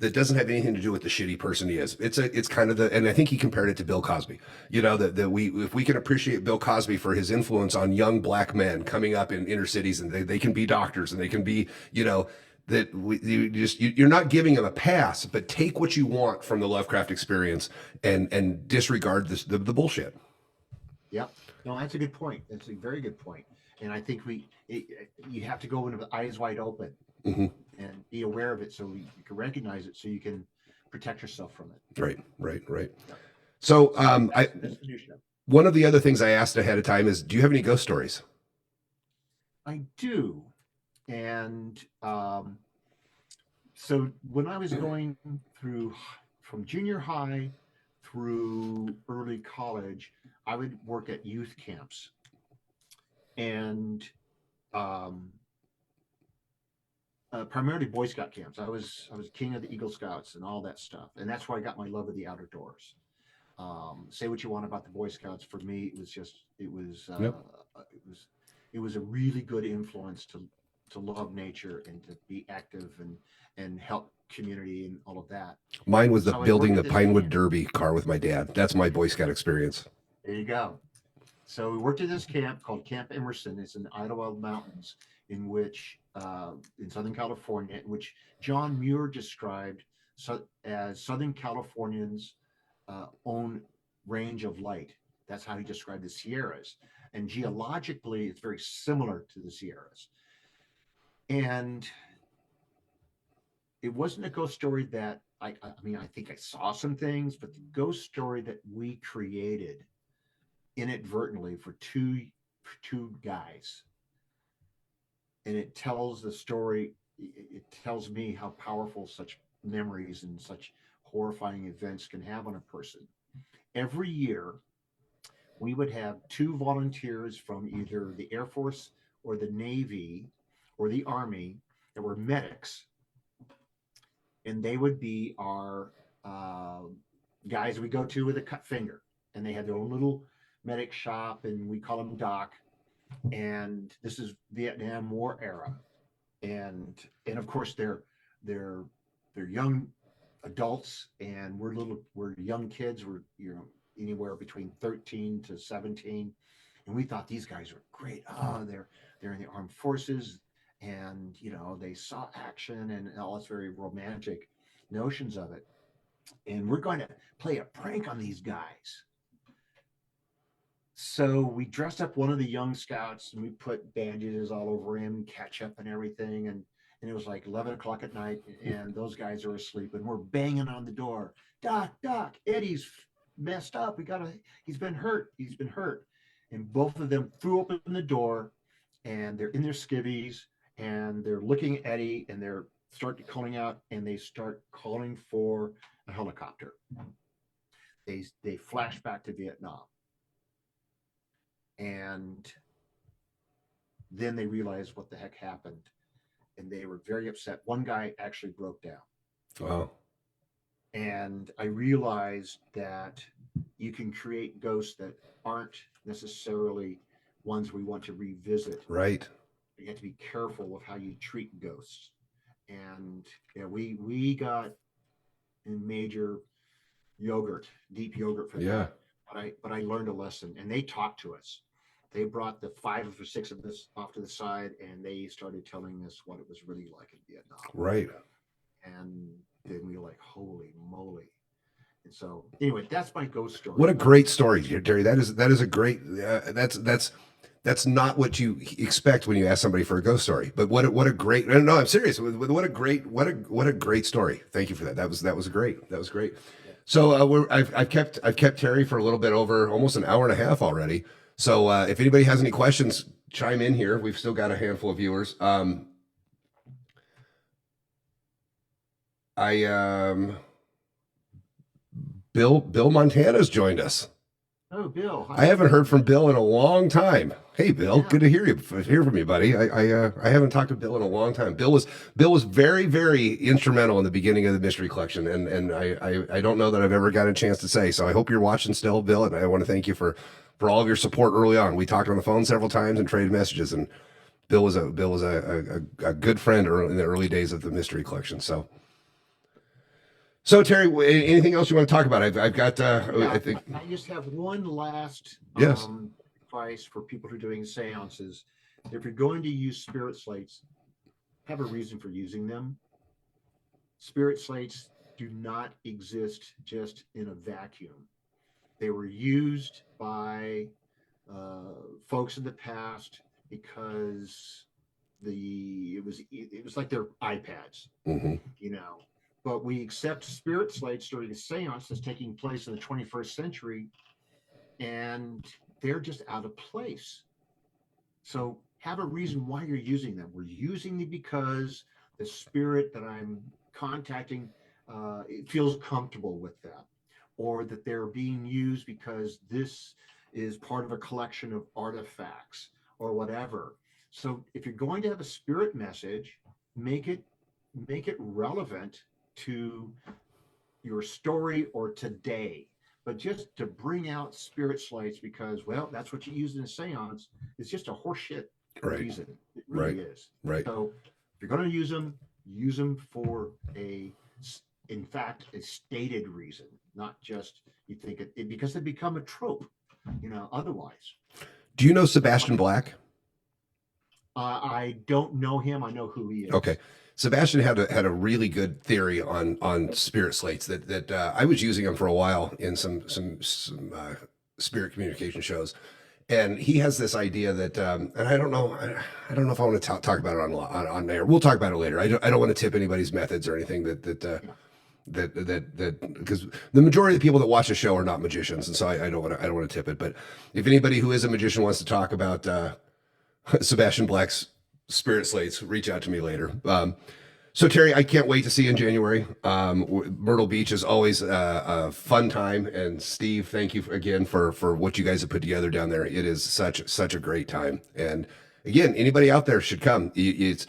Speaker 2: that doesn't have anything to do with the shitty person he is. It's kind of and I think he compared it to Bill Cosby. That if we can appreciate Bill Cosby for his influence on young black men coming up in inner cities, and they can be doctors, and they can be, that you're not giving him a pass, but take what you want from the Lovecraft experience and disregard the bullshit.
Speaker 1: Yep. No, that's a good point. That's a very good point. And I think you have to go in with eyes wide open,
Speaker 2: Mm-hmm.
Speaker 1: and be aware of it, so you can recognize it, so you can protect yourself from it.
Speaker 2: Right.
Speaker 1: Yeah.
Speaker 2: So
Speaker 1: That's the new show.
Speaker 2: one of the other things I asked ahead of time is, do you have any ghost stories?
Speaker 1: I do. And so when I was going through from junior high through early college, I would work at youth camps. And um, primarily Boy Scout camps. I was king of the Eagle Scouts and all that stuff, and that's where I got my love of the outdoors. Say what you want about the Boy Scouts, for me, it was
Speaker 2: Yep.
Speaker 1: it was a really good influence to love nature and to be active and help community and all of that.
Speaker 2: Mine was the
Speaker 1: So I
Speaker 2: building
Speaker 1: worked
Speaker 2: the
Speaker 1: at this
Speaker 2: Pinewood
Speaker 1: camp.
Speaker 2: Derby car with my dad. That's my Boy Scout experience.
Speaker 1: There you go. So we worked at this camp called Camp Emerson. It's in the Idlewild Mountains, in which in Southern California, in which John Muir described as Southern Californians' own range of light. That's how he described the Sierras. And geologically, it's very similar to the Sierras. And it wasn't a ghost story that I mean, I think I saw some things, but the ghost story that we created inadvertently for two guys, and it tells the story. It tells me how powerful such memories and such horrifying events can have on a person. Every year, we would have two volunteers from either the Air Force or the Navy or the Army that were medics, and they would be our uh, guys we go to with a cut finger, and they had their own little medic shop, and we call them Doc. And this is Vietnam War era, and of course they're they're young adults, and we're young kids. We're anywhere between 13 to 17, and we thought these guys were great. Oh, they're in the armed forces, and they saw action and all this very romantic notions of it, and we're going to play a prank on these guys. So we dressed up one of the young scouts, and we put bandages all over him, ketchup and everything. And it was like 11 o'clock at night, and those guys are asleep, and we're banging on the door. Doc, Doc, Eddie's messed up. He's been hurt. He's been hurt. And both of them threw open the door, and they're in their skivvies, and they're looking at Eddie, and they're start calling out, and they start calling for a helicopter. They flash back to Vietnam, and then they realized what the heck happened, and they were very upset. One guy actually broke down.
Speaker 2: Wow.
Speaker 1: And I realized that you can create ghosts that aren't necessarily ones we want to revisit.
Speaker 2: Right.
Speaker 1: You have to be careful of how you treat ghosts. And yeah, we got in major deep yogurt for
Speaker 2: Yeah.
Speaker 1: that. But I learned a lesson, and they talked to us. They brought the five or six of us off to the side, and they started telling us what it was really like in Vietnam.
Speaker 2: Right.
Speaker 1: And then we were like, holy moly. And so anyway, that's my ghost story.
Speaker 2: What a great story, Terry. That is a great. That's not what you expect when you ask somebody for a ghost story. But what a great. No, I'm serious. What a great story. Thank you for that. That was great. That was great. So I've kept Terry for a little bit over almost an hour and a half already. So if anybody has any questions, chime in here. We've still got a handful of viewers. Bill Montana's joined us.
Speaker 1: Oh, Bill.
Speaker 2: I haven't heard from Bill in a long time. Hey, Bill,
Speaker 1: Yeah.
Speaker 2: good to hear from you, buddy. I haven't talked to Bill in a long time. Bill was very, very instrumental in the beginning of the mystery collection, and I don't know that I've ever got a chance to say. So I hope you're watching still, Bill, and I want to thank you for all of your support early on. We talked on the phone several times and traded messages, and Bill was a good friend in the early days of the mystery collection. So Terry, anything else you want to talk about? I've got.
Speaker 1: Yeah,
Speaker 2: I think.
Speaker 1: I just have one last
Speaker 2: Yes.
Speaker 1: advice for people who are doing seances. If you're going to use spirit slates, have a reason for using them. Spirit slates do not exist just in a vacuum. They were used by folks in the past because it was like their iPads,
Speaker 2: Mm-hmm.
Speaker 1: But we accept spirit slates during a seance that's taking place in the 21st century, and they're just out of place. So have a reason why you're using them. We're using them because the spirit that I'm contacting it feels comfortable with them, or that they're being used because this is part of a collection of artifacts or whatever. So if you're going to have a spirit message, make it relevant to your story or today. But just to bring out spirit slates because, well, that's what you use in a seance, it's just a horseshit
Speaker 2: Right.
Speaker 1: reason. It really is.
Speaker 2: Right.
Speaker 1: So if you're going to use them for in fact, a stated reason, not just you think because they become a trope, otherwise.
Speaker 2: Do you know Sebastian Black?
Speaker 1: I don't know him. I know who he is.
Speaker 2: Okay. Sebastian had a really good theory on spirit slates that I was using them for a while in some spirit communication shows, and he has this idea that and I don't know if I want to talk about it on there. We'll talk about it later. I don't want to tip anybody's methods or anything that because the majority of the people that watch the show are not magicians, and so I don't want to tip it. But if anybody who is a magician wants to talk about Sebastian Black's spirit slates, reach out to me later. So Terry, I can't wait to see you in January. Myrtle Beach is always a fun time, and Steve, thank you again for what you guys have put together down there. It is such a great time, and again, anybody out there should come. This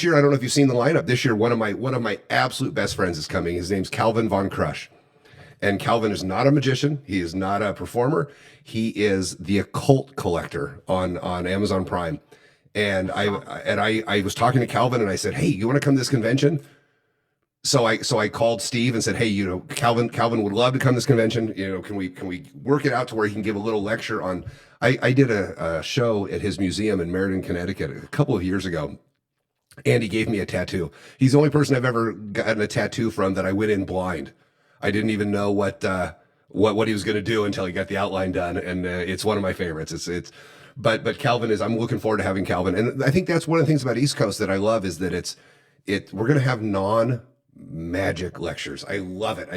Speaker 2: year, I don't know if you've seen the lineup. This year, one of my absolute best friends is coming. His name's Calvin Von Crush. And Calvin is not a magician. He is not a performer. He is the occult collector on Amazon Prime. And I was talking to Calvin and I said, hey, you want to come to this convention? So I called Steve and said, hey, Calvin would love to come to this convention. Can we work it out to where he can give a little lecture on, I did a show at his museum in Meriden, Connecticut a couple of years ago. And he gave me a tattoo. He's the only person I've ever gotten a tattoo from that I went in blind. I didn't even know what he was going to do until he got the outline done, and it's one of my favorites. But Calvin is. I'm looking forward to having Calvin, and I think that's one of the things about East Coast that I love is that we're going to have non-magic lectures. I love it.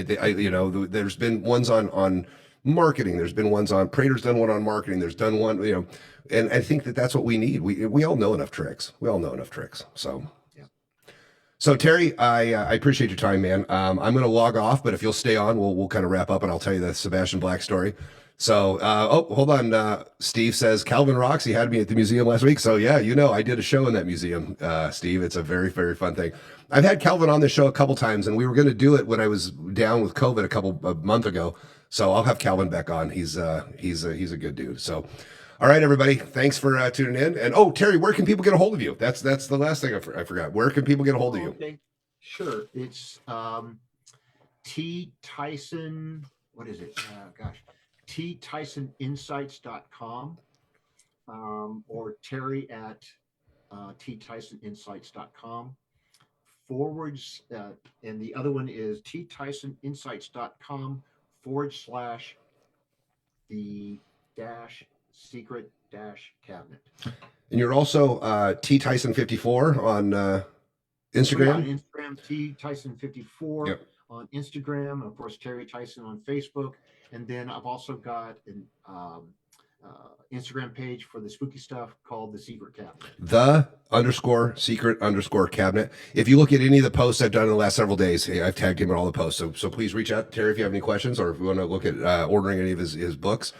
Speaker 2: There's been ones on marketing. There's been ones on Prater's done one on marketing. There's done one, and I think that's what we need. We all know enough tricks. So. So Terry, I appreciate your time, man. I'm going to log off, but if you'll stay on, we'll kind of wrap up, and I'll tell you the Sebastian Black story. So, hold on. Steve says Calvin rocks. He had me at the museum last week. So yeah, I did a show in that museum, Steve. It's a very, very fun thing. I've had Calvin on the show a couple times, and we were going to do it when I was down with COVID a month ago. So I'll have Calvin back on. He's a good dude. So. All right, everybody. Thanks for tuning in. And Terry, where can people get a hold of you? That's the last thing I forgot. Where can people get a hold of you?
Speaker 1: Okay. Sure. It's T Tyson. What is it? TTysonInsights.com or Terry at TTysonInsights.com forwards. And the other one is TTysonInsights.com / the secret cabinet.
Speaker 2: And you're also T Tyson 54 on Instagram.
Speaker 1: On Instagram, T Tyson 54
Speaker 2: Yep.
Speaker 1: On Instagram, of course Terry Tyson on Facebook, and then I've also got an Instagram page for the spooky stuff called the Secret Cabinet. _secret_cabinet. If you look at any of the posts I've done in the last several days, hey, I've tagged him in all the posts. So please reach out to Terry if you have any questions, or if you want to look at ordering any of his books.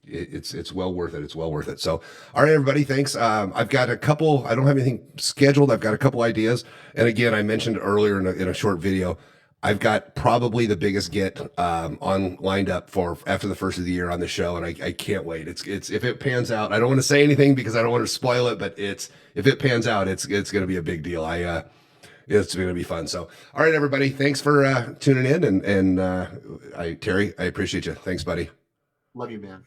Speaker 1: It's well worth it. It's well worth it. So, all right, everybody, thanks. I've got a couple, I don't have anything scheduled. I've got a couple ideas. And again, I mentioned earlier in a short video, I've got probably the biggest get lined up for after the first of the year on the show, and I can't wait. It's if it pans out, I don't want to say anything because I don't want to spoil it, but if it pans out, it's going to be a big deal. It's going to be fun. So, all right, everybody, thanks for tuning in, and Terry, I appreciate you. Thanks, buddy. Love you, man.